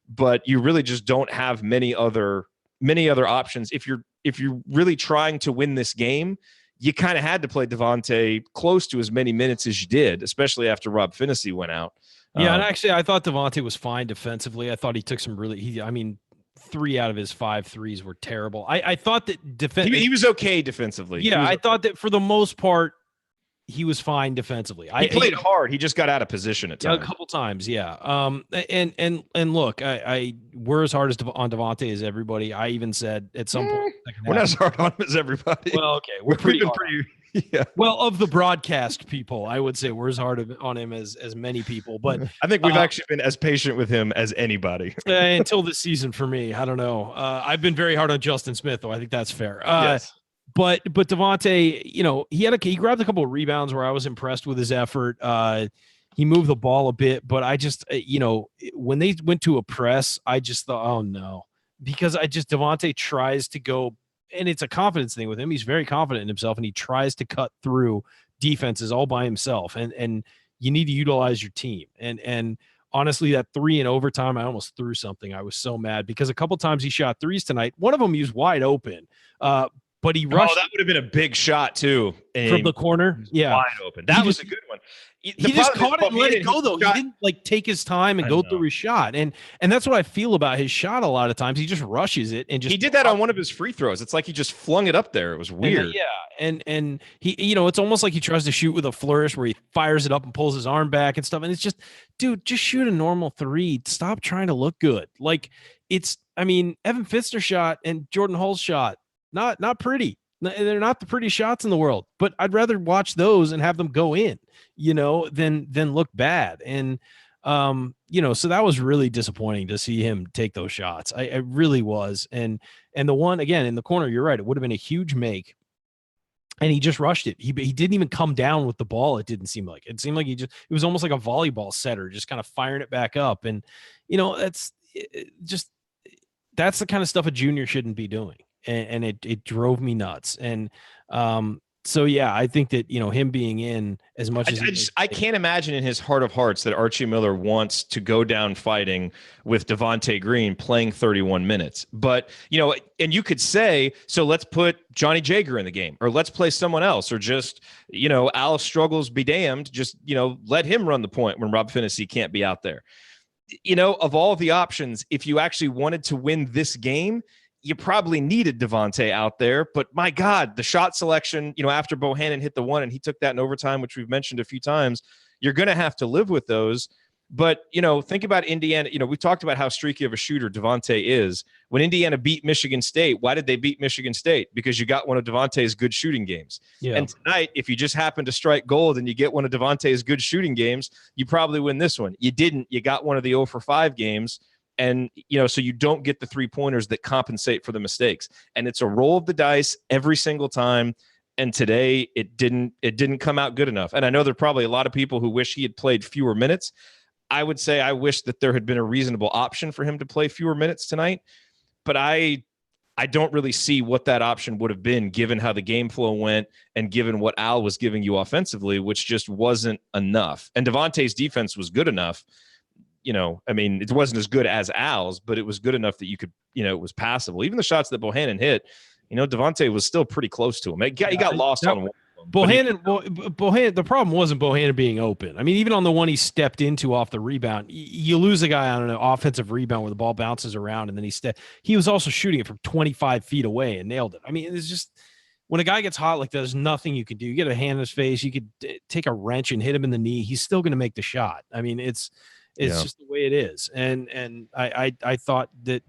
S1: But you really just don't have many other options. If you're really trying to win this game, you kind of had to play Devonte close to as many minutes as you did, especially after Rob Phinisee went out.
S2: Yeah, and actually, I thought Devonte was fine defensively. I thought he took some 3 out of his 5 threes were terrible. I thought that
S1: he was okay defensively.
S2: Yeah, I thought that for the most part, he was fine defensively.
S1: He played hard. He just got out of position at times.
S2: A couple times, yeah. And look, we're as hard on Devonte as everybody. I even said at some point,
S1: we're not as hard on him as everybody.
S2: Well, okay, we're pretty yeah. Well, of the broadcast people, I would say we're as hard on him as many people. But
S1: I think we've actually been as patient with him as anybody
S2: until this season. For me, I don't know. I've been very hard on Justin Smith, though. I think that's fair.
S1: Yes.
S2: But Devonte, he grabbed a couple of rebounds where I was impressed with his effort. He moved the ball a bit, but I just, when they went to a press, I just thought, oh no, because Devonte tries to go, and it's a confidence thing with him. He's very confident in himself, and he tries to cut through defenses all by himself. And you need to utilize your team. And honestly, that 3 in overtime, I almost threw something. I was so mad because a couple times he shot threes tonight. One of them he was wide open. But he rushed.
S1: Oh, that would have been a big shot too
S2: from the corner. Yeah,
S1: wide open. That was a good one.
S2: He just caught it and let it go though. He didn't take his time and go through his shot. And that's what I feel about his shot. A lot of times he just rushes it and just.
S1: He did that on one of his free throws. It's like he just flung it up there. It was weird.
S2: And he, it's almost like he tries to shoot with a flourish where he fires it up and pulls his arm back and stuff. And it's just, dude, just shoot a normal 3. Stop trying to look good. Like Evan Fitzner shot and Jordan Hull's shot. Not pretty. They're not the pretty shots in the world, but I'd rather watch those and have them go in, than look bad. And, so that was really disappointing to see him take those shots. I really was. And the one, again, in the corner, you're right. It would have been a huge make. And he just rushed it. He didn't even come down with the ball. It didn't seem like. It seemed like it was almost like a volleyball setter, just kind of firing it back up. And, that's the kind of stuff a junior shouldn't be doing. And it drove me nuts. And so, yeah, I think that, him being in as much as
S1: I can't imagine in his heart of hearts that Archie Miller wants to go down fighting with Devonte Green playing 31 minutes. But, and you could say, so let's put Johnny Jager in the game, or let's play someone else, or just, Al struggles be damned. Just, let him run the point when Rob Phinisee can't be out there. Of all the options, if you actually wanted to win this game, you probably needed Devonte out there, but my God, the shot selection, after Bohannon hit the one and he took that in overtime, which we've mentioned a few times, you're going to have to live with those. But, think about Indiana. We talked about how streaky of a shooter Devonte is. When Indiana beat Michigan State, why did they beat Michigan State? Because you got one of Devonte's good shooting games. Yeah. And tonight, if you just happen to strike gold and you get one of Devonte's good shooting games, you probably win this one. You didn't. You got one of the 0 for 5 games. And, so you don't get the 3-pointers that compensate for the mistakes. And it's a roll of the dice every single time. And today it didn't come out good enough. And I know there are probably a lot of people who wish he had played fewer minutes. I would say I wish that there had been a reasonable option for him to play fewer minutes tonight. But I don't really see what that option would have been, given how the game flow went and given what Al was giving you offensively, which just wasn't enough. And Devontae's defense was good enough. It wasn't as good as Al's, but it was good enough that you could, it was passable. Even the shots that Bohannon hit, Devonte was still pretty close to him. He got lost on one.
S2: Bohannon, the problem wasn't Bohannon being open. Even on the one he stepped into off the rebound, you lose a guy on an offensive rebound where the ball bounces around and then he was also shooting it from 25 feet away and nailed it. It's just, when a guy gets hot like that, there's nothing you can do. You get a hand in his face, you could take a wrench and hit him in the knee. He's still going to make the shot. It's just the way it is. And I thought that,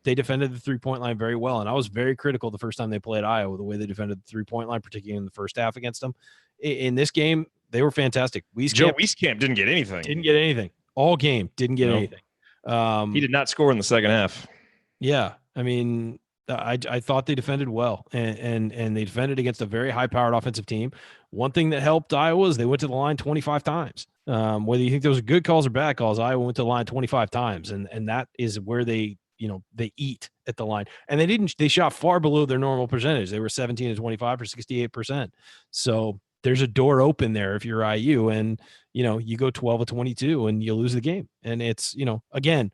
S2: they defended the 3-point line very well. And I was very critical the first time they played Iowa, the way they defended the 3-point line, particularly in the first half against them. In this game, they were fantastic.
S1: Joe Wieskamp didn't get anything.
S2: All game, didn't get anything.
S1: He did not score in the second half.
S2: Yeah. I thought they defended well, and they defended against a very high-powered offensive team. One thing that helped Iowa is they went to the line 25 times. Whether you think those are good calls or bad calls, Iowa went to the line 25 times, and that is where they eat at the line. And they shot far below their normal percentage. They were 17 to 25 or 68%. So there's a door open there if you're IU, and you go 12 of 22 and you lose the game. And it's again,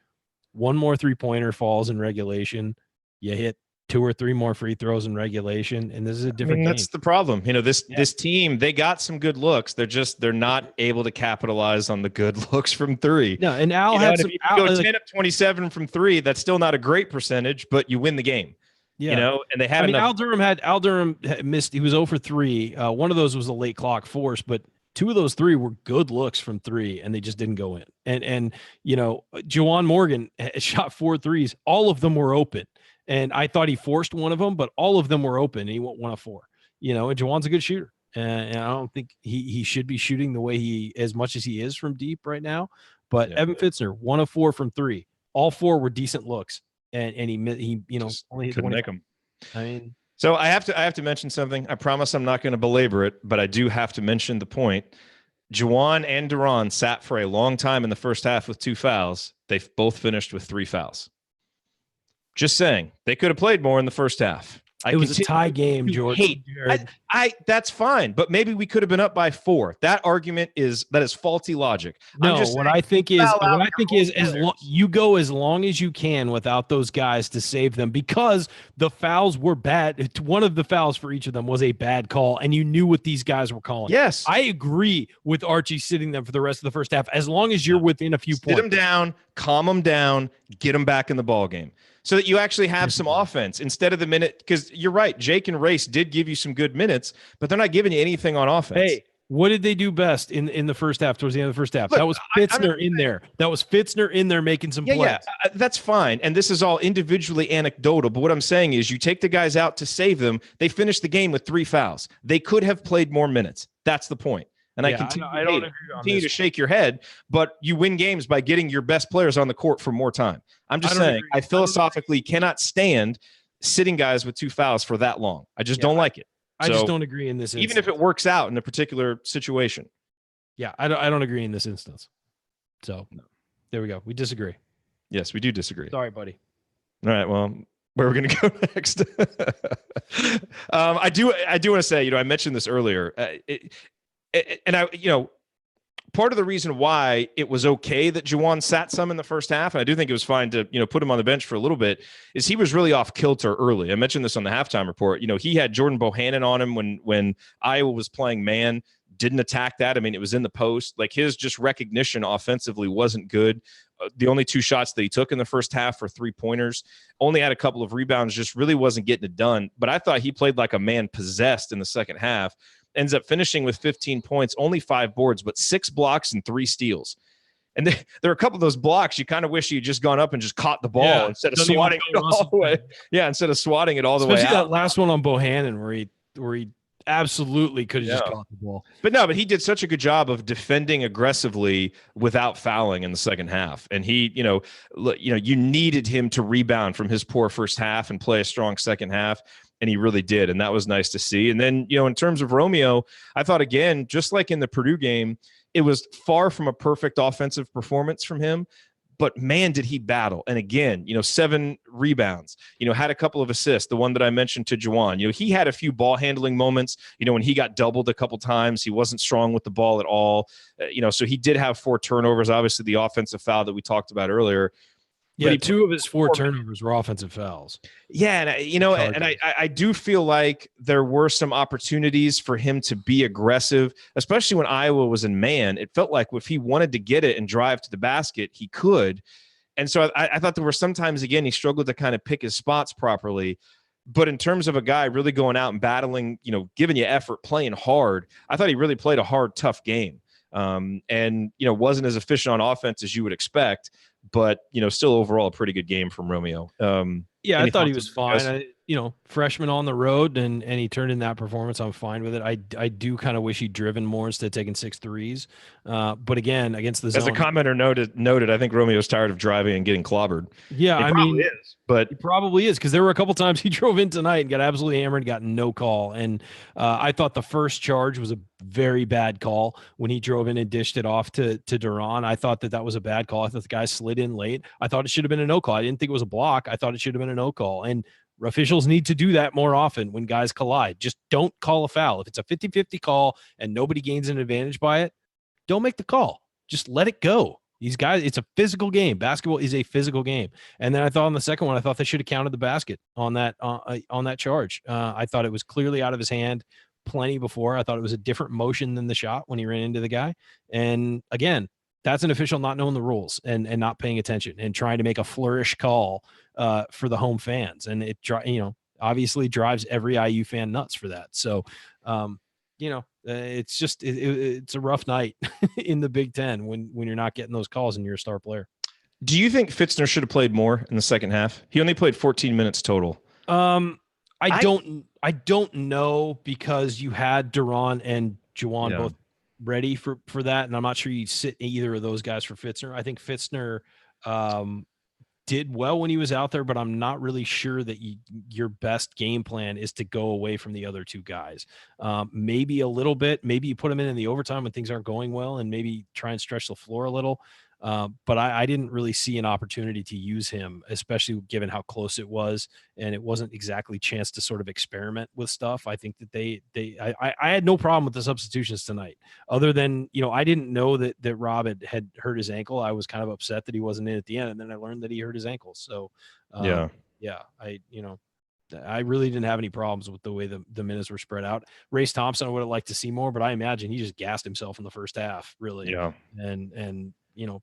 S2: one more 3-pointer falls in regulation, you hit 2 or 3 more free throws in regulation, and this is a different game.
S1: That's the problem. This team, they got some good looks. They're not able to capitalize on the good looks from 3.
S2: No, and Al had some.
S1: If you go 10 of 27 from 3, that's still not a great percentage, but you win the game. Yeah, and they had.
S2: Al Durham had missed. He was 0 for 3. One of those was a late clock force, but 2 of those 3 were good looks from 3, and they just didn't go in. And Juwan Morgan shot 4 threes. All of them were open. And I thought he forced one of them, but all of them were open, and he went 1 of 4. And Juwan's a good shooter, and I don't think he should be shooting the way as much as he is from deep right now. But Evan Fitzner, 1 of 4 from 3. All 4 were decent looks, and he only hit
S1: couldn't make them.
S2: So
S1: I have to mention something. I promise I'm not going to belabor it, but I do have to mention the point. Juwan and Duran sat for a long time in the first half with 2 fouls. They both finished with 3 fouls. Just saying, they could have played more in the first half.
S2: It was a tie game, George.
S1: That's fine, but maybe we could have been up by 4. That argument is faulty logic.
S2: No, what I think is you go as long as you can without those guys to save them, because the fouls were bad. One of the fouls for each of them was a bad call, and you knew what these guys were calling.
S1: Yes,
S2: I agree with Archie sitting them for the rest of the first half, as long as you're within a few points.
S1: Sit them down, calm them down, get them back in the ball game, so that you actually have some offense instead of the minute. Because you're right, Jake and Race did give you some good minutes, but they're not giving you anything on offense.
S2: Hey, What did they do best in the first half, towards the end of the first half?
S1: Look,
S2: That was Fitzner in there. That was Fitzner in there making some plays.
S1: Yeah, that's fine. And this is all individually anecdotal. But what I'm saying is you take the guys out to save them. They finished the game with 3 fouls. They could have played more minutes. That's the point. And I continue to shake your head, but you win games by getting your best players on the court for more time. I'm just saying, I philosophically cannot stand sitting guys with 2 fouls for that long. I just don't like it.
S2: I just don't agree in this instance.
S1: Even if it works out in a particular situation.
S2: Yeah, I don't agree in this instance. So there we go. We disagree.
S1: Yes, we do disagree.
S2: Sorry, buddy.
S1: All right. Well, where are we going to go next? I do want to say, I mentioned this earlier, part of the reason why it was okay that Juwan sat some in the first half, and I do think it was fine to, put him on the bench for a little bit, is he was really off kilter early. I mentioned this on the halftime report. He had Jordan Bohannon on him when Iowa was playing man, didn't attack that. I mean, it was in the post. Like, his just recognition offensively wasn't good. The only 2 shots that he took in the first half were 3-pointers. Only had a couple of rebounds, just really wasn't getting it done. But I thought he played like a man possessed in the second half. Ends up finishing with 15 points, only 5 boards, but 6 blocks and 3 steals. And there are a couple of those blocks you kind of wish you had just gone up and just caught the ball instead of swatting it all the way. Yeah, instead of swatting it all the way out.
S2: Especially that last one on Bohannon where he absolutely could have just caught the ball.
S1: But he did such a good job of defending aggressively without fouling in the second half. And he, you needed him to rebound from his poor first half and play a strong second half. And he really did. And that was nice to see. And then, in terms of Romeo, I thought, again, just like in the Purdue game, it was far from a perfect offensive performance from him. But, man, did he battle. And, again, 7 rebounds, had a couple of assists, the one that I mentioned to Juwan. He had a few ball handling moments, when he got doubled a couple times. He wasn't strong with the ball at all. So he did have 4 turnovers, obviously the offensive foul that we talked about earlier.
S2: Yeah, 2 of his 4 turnovers were offensive fouls.
S1: Yeah, and I do feel like there were some opportunities for him to be aggressive, especially when Iowa was in man. It felt like if he wanted to get it and drive to the basket, he could. And so I thought there were sometimes, again, he struggled to kind of pick his spots properly. But in terms of a guy really going out and battling, giving you effort, playing hard, I thought he really played a hard, tough game. And wasn't as efficient on offense as you would expect. But, still overall a pretty good game from Romeo.
S2: I thought he was fine. Freshman on the road, and he turned in that performance. I'm fine with it. I do kind of wish he'd driven more instead of taking 6 threes. But again, against the zone.
S1: As a commenter noted, I think Romeo's tired of driving and getting clobbered.
S2: Yeah,
S1: He
S2: probably is, because there were a couple times he drove in tonight and got absolutely hammered and got no call. And I thought the first charge was a very bad call when he drove in and dished it off to Duran. I thought that was a bad call. I thought the guy slid in late. I thought it should have been a no call. I didn't think it was a block. I thought it should have been a no call. And officials need to do that more often when guys collide. Just don't call a foul. If it's a 50-50 call and nobody gains an advantage by it, don't make the call. Just let it go. These guys, it's a physical game. Basketball is a physical game. And then I thought on the second one, I thought they should have counted the basket on that charge. I thought it was clearly out of his hand plenty before. I thought it was a different motion than the shot when he ran into the guy. And again, that's an official not knowing the rules and not paying attention and trying to make a flourish call for the home fans. And it, obviously drives every IU fan nuts for that. So, it's just, it's a rough night in the Big Ten when you're not getting those calls and you're a star player.
S1: Do you think Fitzner should have played more in the second half? He only played 14 minutes total.
S2: I don't know, because you had Duran and Juwan both ready for that, and I'm not sure you sit either of those guys for Fitzner. I think Fitzner did well when he was out there, but I'm not really sure that your best game plan is to go away from the other 2 guys. Maybe a little bit. Maybe you put him in the overtime when things aren't going well, and maybe try and stretch the floor a little. But I didn't really see an opportunity to use him, especially given how close it was, and it wasn't exactly a chance to sort of experiment with stuff. I think that I had no problem with the substitutions tonight, other than, I didn't know that Rob had hurt his ankle. I was kind of upset that he wasn't in at the end, and then I learned that he hurt his ankle. So I really didn't have any problems with the way the minutes were spread out. Race Thompson, I would have liked to see more, but I imagine he just gassed himself in the first half, really.
S1: Yeah.
S2: And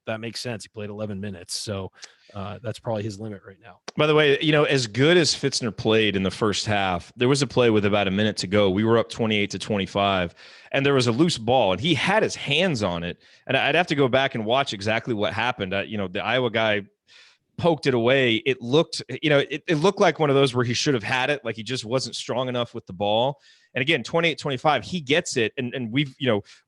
S2: that makes sense. He played 11 minutes. So that's probably his limit right now.
S1: By the way, as good as Fitzner played in the first half, there was a play with about a minute to go. We were up 28-25, and there was a loose ball, and he had his hands on it. And I'd have to go back and watch exactly what happened. The Iowa guy poked it away. It looked, it looked like one of those where he should have had it, like he just wasn't strong enough with the ball. And again, 28-25, he gets it, and we've,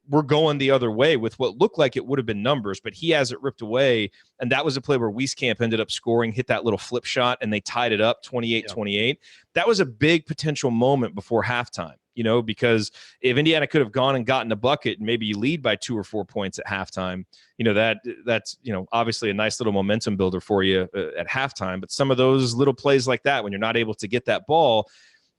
S1: we're going the other way with what looked like it would have been numbers, but he has it ripped away. And that was a play where Wieskamp ended up scoring, hit that little flip shot, and they tied it up 28-28. Yeah. That was a big potential moment before halftime, because if Indiana could have gone and gotten a bucket and maybe you lead by 2 or 4 points at halftime, that's obviously a nice little momentum builder for you at halftime. But some of those little plays like that, when you're not able to get that ball,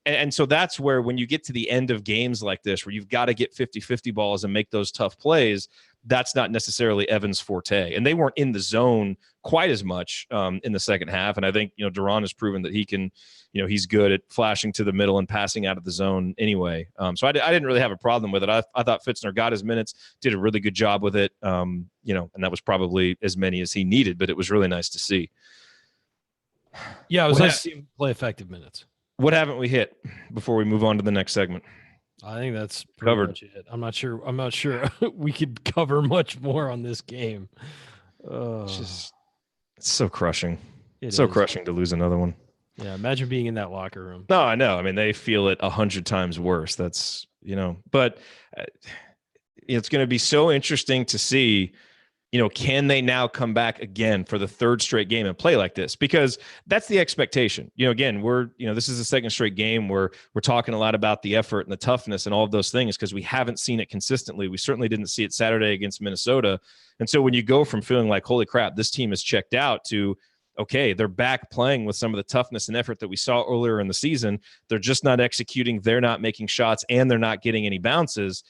S1: and so that's where when you get to the end of games like this, where you've got to get 50-50 balls and make those tough plays, that's not necessarily Evans' forte. And they weren't in the zone quite as much in the second half. And I think, Duran has proven that he can, he's good at flashing to the middle and passing out of the zone anyway. So I didn't really have a problem with it. I thought Fitzner got his minutes, did a really good job with it, and that was probably as many as he needed, but it was really nice to see.
S2: Yeah, it was nice to see him play effective minutes.
S1: What haven't we hit before we move on to the next segment?
S2: I think that's pretty much it. I'm not sure we could cover much more on this game.
S1: It's so crushing. It's so crushing to lose another one.
S2: Yeah, imagine being in that locker room.
S1: No, I know. I mean, they feel it 100 times worse. That's, but it's going to be so interesting to see, can they now come back again for the third straight game and play like this? Because that's the expectation. Again, this is the second straight game where we're talking a lot about the effort and the toughness and all of those things because we haven't seen it consistently. We certainly didn't see it Saturday against Minnesota. And so when you go from feeling like, holy crap, this team is checked out to, okay, they're back playing with some of the toughness and effort that we saw earlier in the season. They're just not executing. They're not making shots and they're not getting any bounces.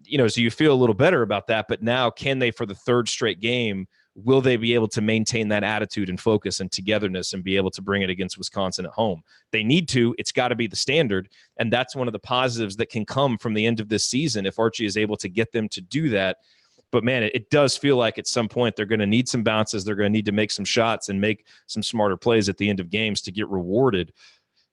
S1: So you feel a little better about that. But now, can they, for the third straight game, will they be able to maintain that attitude and focus and togetherness and be able to bring it against Wisconsin at home? They need to. It's got to be the standard. And that's one of the positives that can come from the end of this season if Archie is able to get them to do that. But, man, it does feel like at some point they're going to need some bounces. They're going to need to make some shots and make some smarter plays at the end of games to get rewarded.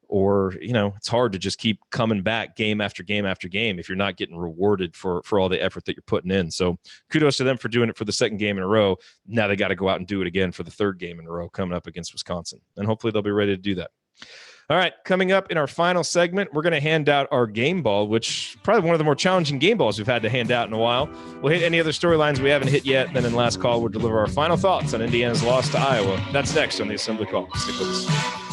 S1: Or, it's hard to just keep coming back game after game after game if you're not getting rewarded for all the effort that you're putting in. So kudos to them for doing it for the second game in a row. Now they got to go out and do it again for the third game in a row coming up against Wisconsin. And hopefully they'll be ready to do that. All right, coming up in our final segment, we're going to hand out our game ball, which is probably one of the more challenging game balls we've had to hand out in a while. We'll hit any other storylines we haven't hit yet. Then in last call, we'll deliver our final thoughts on Indiana's loss to Iowa. That's next on the Assembly Call. Stick with us.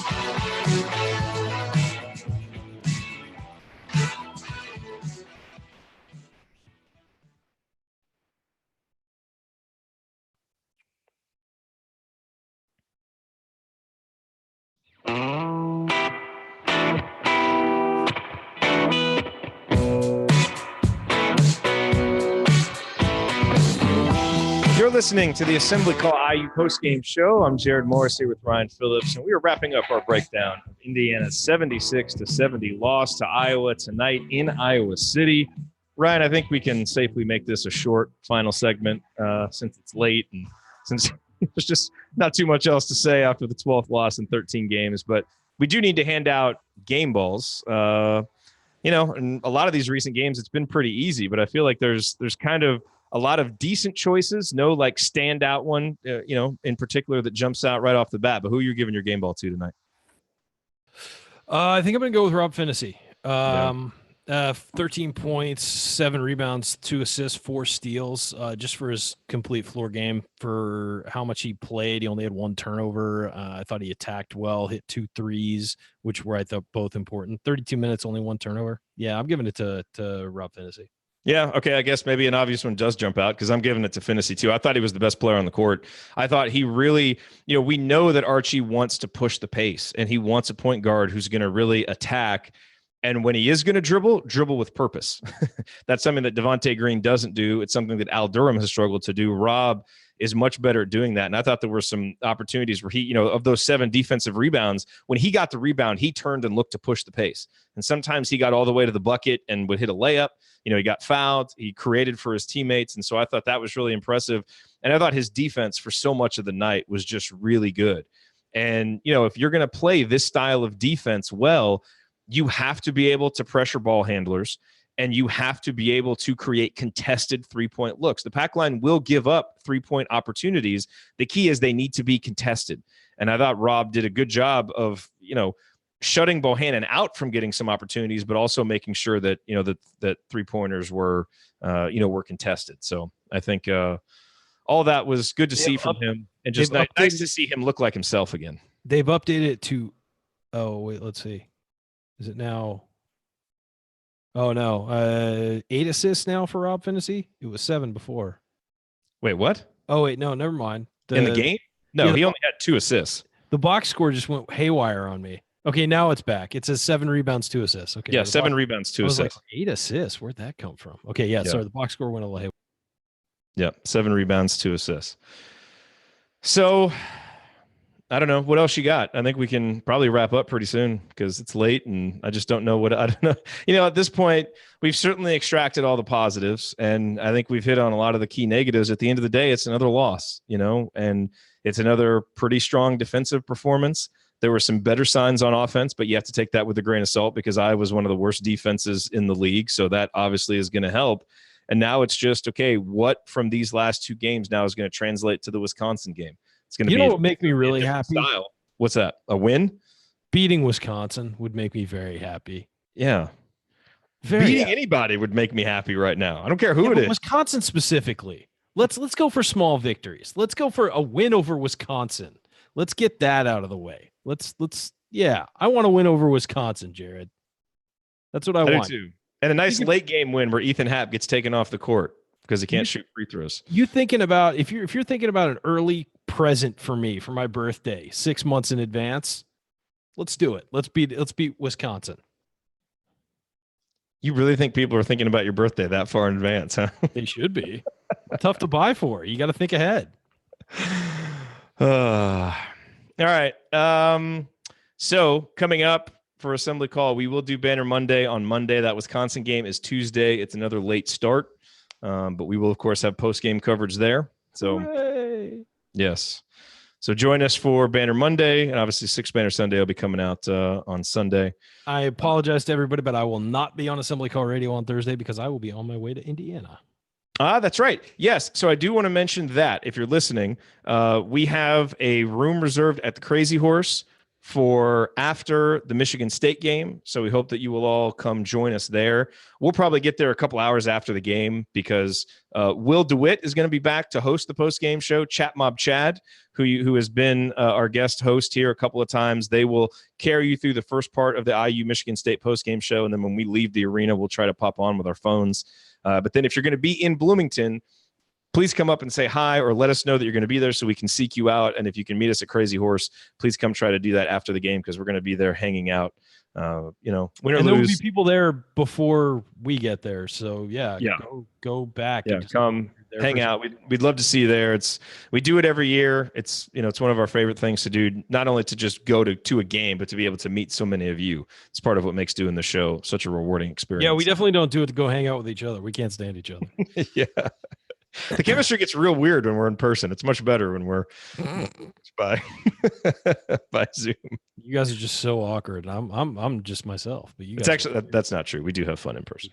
S1: You're listening to the Assembly Call IU postgame show. I'm Jerod Morris here with Ryan Phillips, and we are wrapping up our breakdown of Indiana's 76-70 loss to Iowa tonight in Iowa City. Ryan, I think we can safely make this a short final segment since it's late and since there's just not too much else to say after the 12th loss in 13 games. But we do need to hand out game balls. In a lot of these recent games, it's been pretty easy, but I feel like there's kind of a lot of decent choices, no like standout one, in particular that jumps out right off the bat. But who are you giving your game ball to tonight?
S2: I think I'm going to go with Rob Phinisee. 13 points, 7 rebounds, 2 assists, 4 steals, just for his complete floor game for how much he played. He only had 1 turnover. I thought he attacked well, hit 2 threes, which were, I thought, both important. 32 minutes, only 1 turnover. Yeah, I'm giving it to Rob Phinisee.
S1: Yeah, okay, I guess maybe an obvious one does jump out because I'm giving it to Phinisee too. I thought he was the best player on the court. I thought he really, we know that Archie wants to push the pace and he wants a point guard who's going to really attack. And when he is going to dribble with purpose. That's something that Devonte Green doesn't do. It's something that Al Durham has struggled to do. Rob is much better at doing that. And I thought there were some opportunities where he, of those 7 defensive rebounds, when he got the rebound, he turned and looked to push the pace. And sometimes he got all the way to the bucket and would hit a layup. He got fouled. He created for his teammates. And so I thought that was really impressive. And I thought his defense for so much of the night was just really good. And, if you're going to play this style of defense well, you have to be able to pressure ball handlers, and you have to be able to create contested three-point looks. The pack line will give up three-point opportunities. The key is they need to be contested. And I thought Rob did a good job of, shutting Bohannon out from getting some opportunities, but also making sure that, that three-pointers were, were contested. So I think all that was good to see from him, and just nice to see him look like himself again.
S2: They've updated it to, let's see. Is it now? Oh, no. 8 assists now for Rob Phinisee. It was 7 before.
S1: Wait, what?
S2: Oh, wait, no, never mind.
S1: In the game? No, he only had 2 assists.
S2: The box score just went haywire on me. Okay, now it's back. It says 7 rebounds, 2 assists. Okay.
S1: Yeah, 7 rebounds, 2 assists.
S2: 8 assists. Where'd that come from? Okay, yeah. Sorry, the box score went a little haywire.
S1: Yeah, 7 rebounds, 2 assists. So, I don't know. What else you got? I think we can probably wrap up pretty soon because it's late, and I just don't know I don't know. At this point, we've certainly extracted all the positives, and I think we've hit on a lot of the key negatives. At the end of the day, it's another loss, and it's another pretty strong defensive performance. There were some better signs on offense, but you have to take that with a grain of salt because I was one of the worst defenses in the league. So that obviously is going to help. And now it's just, okay, what from these last 2 games now is going to translate to the Wisconsin game? It's going to be,
S2: what would make me really happy?
S1: Style. What's that? A win?
S2: Beating Wisconsin would make me very happy.
S1: Yeah. Beating anybody would make me happy right now. I don't care who it is.
S2: Wisconsin specifically. Let's go for small victories. Let's go for a win over Wisconsin. Let's get that out of the way. I want to win over Wisconsin, Jerod. That's what I want.
S1: Do too. And a nice late game win where Ethan Happ gets taken off the court because he can't shoot free throws.
S2: You thinking about if you're thinking about an early present for me for my birthday, 6 months in advance, let's do it. Let's beat Wisconsin.
S1: You really think people are thinking about your birthday that far in advance, huh?
S2: They should be. Tough to buy for. You got to think ahead.
S1: All right. So coming up for Assembly Call, we will do Banner Monday on Monday. That Wisconsin game is Tuesday. It's another late start, but we will, of course, have post-game coverage there. So,
S2: hooray.
S1: Yes. So join us for Banner Monday, and obviously 6 Banner Sunday will be coming out on Sunday.
S2: I apologize to everybody, but I will not be on Assembly Call Radio on Thursday because I will be on my way to Indiana.
S1: That's right. Yes. So I do want to mention that if you're listening, we have a room reserved at the Crazy Horse for after the Michigan State game. So we hope that you will all come join us there. We'll probably get there a couple hours after the game because Will DeWitt is going to be back to host the post-game show. Chat Mob Chad, who has been our guest host here a couple of times. They will carry you through the first part of the IU Michigan State post-game show. And then when we leave the arena, we'll try to pop on with our phones. But then if you're going to be in Bloomington, please come up and say hi or let us know that you're going to be there so we can seek you out. And if you can meet us at Crazy Horse, please come try to do that after the game because we're going to be there hanging out. Win or
S2: and there will
S1: lose.
S2: be people there before we get there. So go back.
S1: Yeah, come hang out. We'd love to see you there. We do it every year. It's one of our favorite things to do, not only to just go to a game, but to be able to meet so many of you. It's part of what makes doing the show such a rewarding experience.
S2: Yeah, we definitely don't do it to go hang out with each other. We can't stand each other.
S1: Yeah. The chemistry gets real weird when we're in person. It's much better when we're by Zoom.
S2: You guys are just so awkward. I'm just myself. But you guys,
S1: it's actually that's not true. We do have fun in person.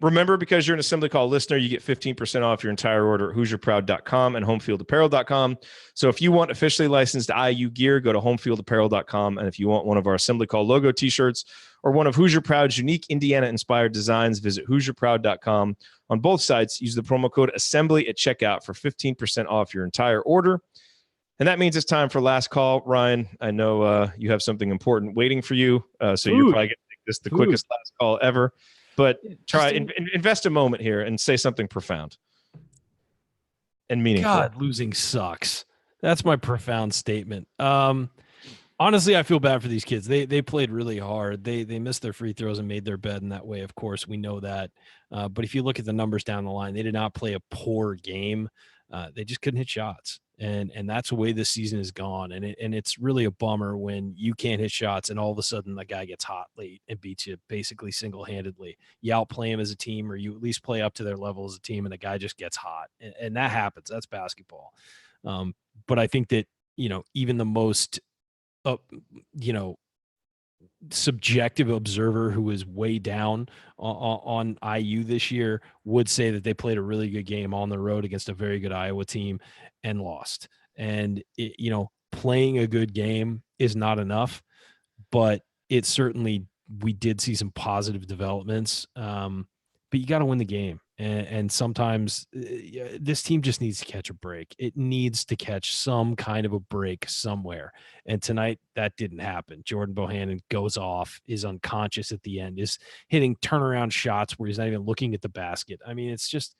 S1: Remember, because you're an Assembly Call listener, you get 15% off your entire order at HoosierProud.com and HomefieldApparel.com. So if you want officially licensed IU gear, go to HomefieldApparel.com. And if you want one of our Assembly Call logo T-shirts or one of Hoosier Proud's unique Indiana-inspired designs, visit HoosierProud.com. On both sites, use the promo code ASSEMBLY at checkout for 15% off your entire order. And that means it's time for last call. Ryan, I know you have something important waiting for you, so you're probably going to make this the quickest last call ever. But try invest a moment here and say something profound and meaningful.
S2: God, losing sucks. That's my profound statement. Honestly, I feel bad for these kids. They played really hard. They missed their free throws and made their bed in that way. Of course, we know that. But if you look at the numbers down the line, they did not play a poor game. They just couldn't hit shots. And that's the way this season has gone. And it's really a bummer when you can't hit shots and all of a sudden the guy gets hot late and beats you basically single-handedly. You outplay him as a team, or you at least play up to their level as a team, and the guy just gets hot. And that happens. That's basketball. But I think that, even the most, subjective observer who is way down on IU this year would say that they played a really good game on the road against a very good Iowa team and lost. And playing a good game is not enough, but it certainly, we did see some positive developments. But you got to win the game. And sometimes this team just needs to catch a break. It needs to catch some kind of a break somewhere. And tonight that didn't happen. Jordan Bohannon goes off, is unconscious at the end, is hitting turnaround shots where he's not even looking at the basket. I mean, it's just,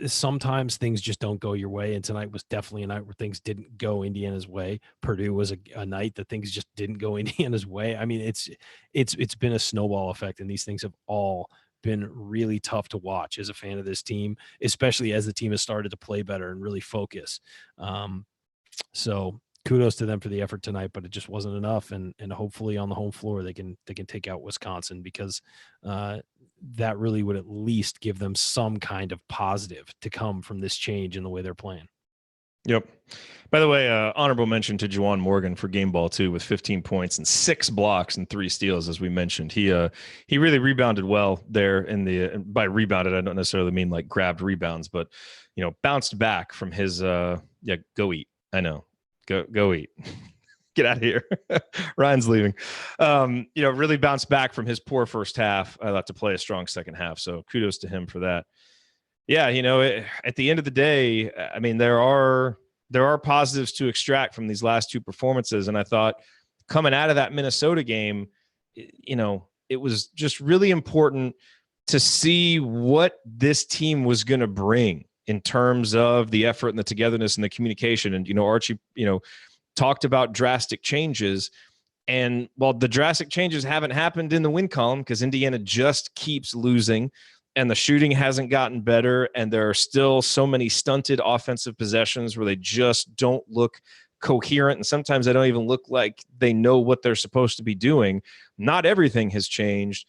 S2: sometimes things just don't go your way. And tonight was definitely a night where things didn't go Indiana's way. Purdue was a night that things just didn't go Indiana's way. I mean, it's been a snowball effect, and these things have all been really tough to watch as a fan of this team, especially as the team has started to play better and really focus. So kudos to them for the effort tonight, but it just wasn't enough. And hopefully on the home floor, they can take out Wisconsin, because that really would at least give them some kind of positive to come from this change in the way they're playing.
S1: Yep. By the way, honorable mention to Juwan Morgan for game ball 2 with 15 points and 6 blocks and 3 steals, as we mentioned. He really rebounded well there by rebounded, I don't necessarily mean like grabbed rebounds, but bounced back from his go eat. I know. Go eat. Get out of here. Ryan's leaving. Really bounced back from his poor first half. I thought to play a strong second half. So kudos to him for that. Yeah, at the end of the day, I mean, there are positives to extract from these last 2 performances. And I thought coming out of that Minnesota game, it was just really important to see what this team was going to bring in terms of the effort and the togetherness and the communication. And, Archie, talked about drastic changes. And while the drastic changes haven't happened in the win column, because Indiana just keeps losing, and the shooting hasn't gotten better, and there are still so many stunted offensive possessions where they just don't look coherent, and sometimes they don't even look like they know what they're supposed to be doing. Not everything has changed,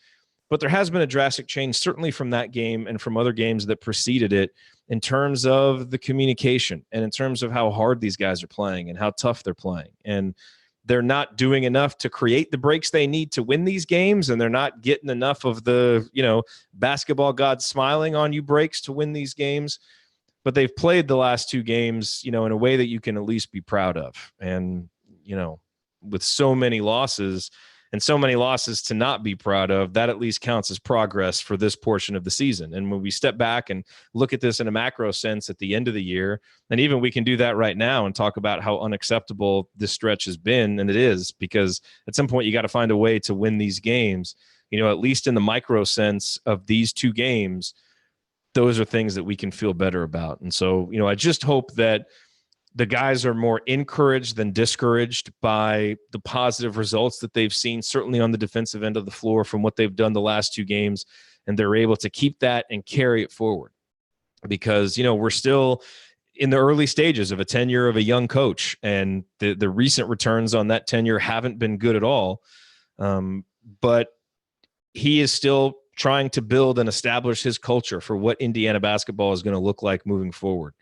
S1: but there has been a drastic change, certainly from that game and from other games that preceded it, in terms of the communication and in terms of how hard these guys are playing and how tough they're playing. And they're not doing enough to create the breaks they need to win these games, and they're not getting enough of the, basketball gods smiling on you breaks to win these games. But they've played the last 2 games, in a way that you can at least be proud of. And, with so many losses to not be proud of, that at least counts as progress for this portion of the season. And when we step back and look at this in a macro sense at the end of the year, and even we can do that right now and talk about how unacceptable this stretch has been, and it is, because at some point you got to find a way to win these games. At least in the micro sense of these 2 games, those are things that we can feel better about. And so, I just hope that the guys are more encouraged than discouraged by the positive results that they've seen, certainly on the defensive end of the floor from what they've done the last 2 games, and they're able to keep that and carry it forward. Because, we're still in the early stages of a tenure of a young coach, and the recent returns on that tenure haven't been good at all. But he is still trying to build and establish his culture for what Indiana basketball is going to look like moving forward.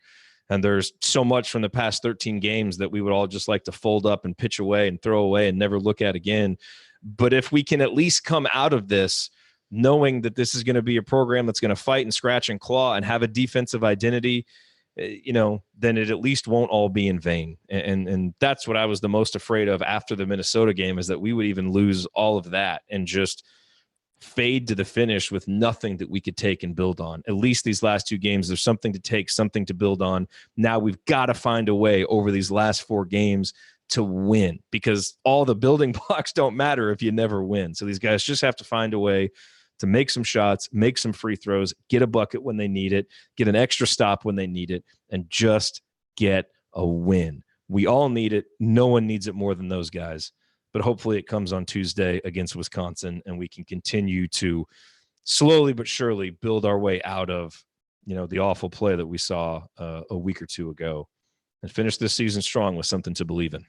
S1: And there's so much from the past 13 games that we would all just like to fold up and pitch away and throw away and never look at again. But if we can at least come out of this knowing that this is going to be a program that's going to fight and scratch and claw and have a defensive identity, then it at least won't all be in vain. And that's what I was the most afraid of after the Minnesota game, is that we would even lose all of that and just fade to the finish with nothing that we could take and build on. At least these last 2 games, there's something to take, something to build on. Now we've got to find a way over these last 4 games to win, because all the building blocks don't matter if you never win. So these guys just have to find a way to make some shots, make some free throws, get a bucket when they need it, get an extra stop when they need it, and just get a win. We all need it. No one needs it more than those guys. But hopefully it comes on Tuesday against Wisconsin, and we can continue to slowly but surely build our way out of the awful play that we saw a week or two ago, and finish this season strong with something to believe in.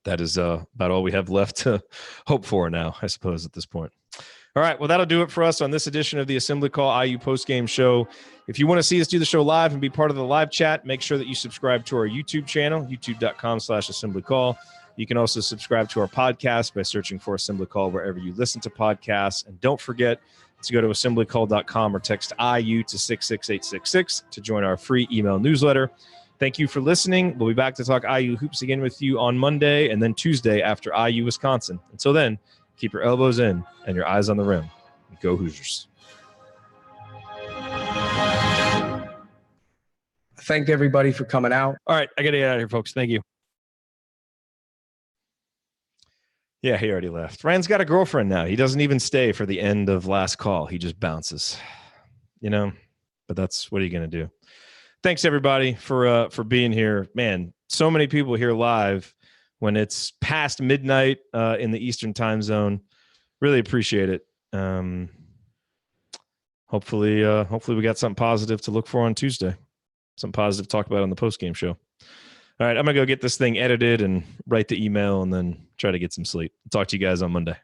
S1: That is about all we have left to hope for now, I suppose, at this point. All right, well, that'll do it for us on this edition of the Assembly Call IU Postgame Show. If you want to see us do the show live and be part of the live chat, make sure that you subscribe to our YouTube channel, youtube.com/assemblycall. You can also subscribe to our podcast by searching for Assembly Call wherever you listen to podcasts. And don't forget to go to assemblycall.com or text IU to 66866 to join our free email newsletter. Thank you for listening. We'll be back to talk IU hoops again with you on Monday and then Tuesday after IU Wisconsin. Until then, keep your elbows in and your eyes on the rim. Go Hoosiers.
S5: Thank everybody for coming out.
S2: All right, I got to get out of here, folks. Thank you.
S1: Yeah, he already left. Ryan's got a girlfriend now. He doesn't even stay for the end of last call. He just bounces, but that's what are you going to do? Thanks everybody for being here, man. So many people here live when it's past midnight in the Eastern time zone. Really appreciate it. Hopefully we got something positive to look for on Tuesday. Something positive to talk about on the postgame show. All right, I'm going to go get this thing edited and write the email and then try to get some sleep. Talk to you guys on Monday.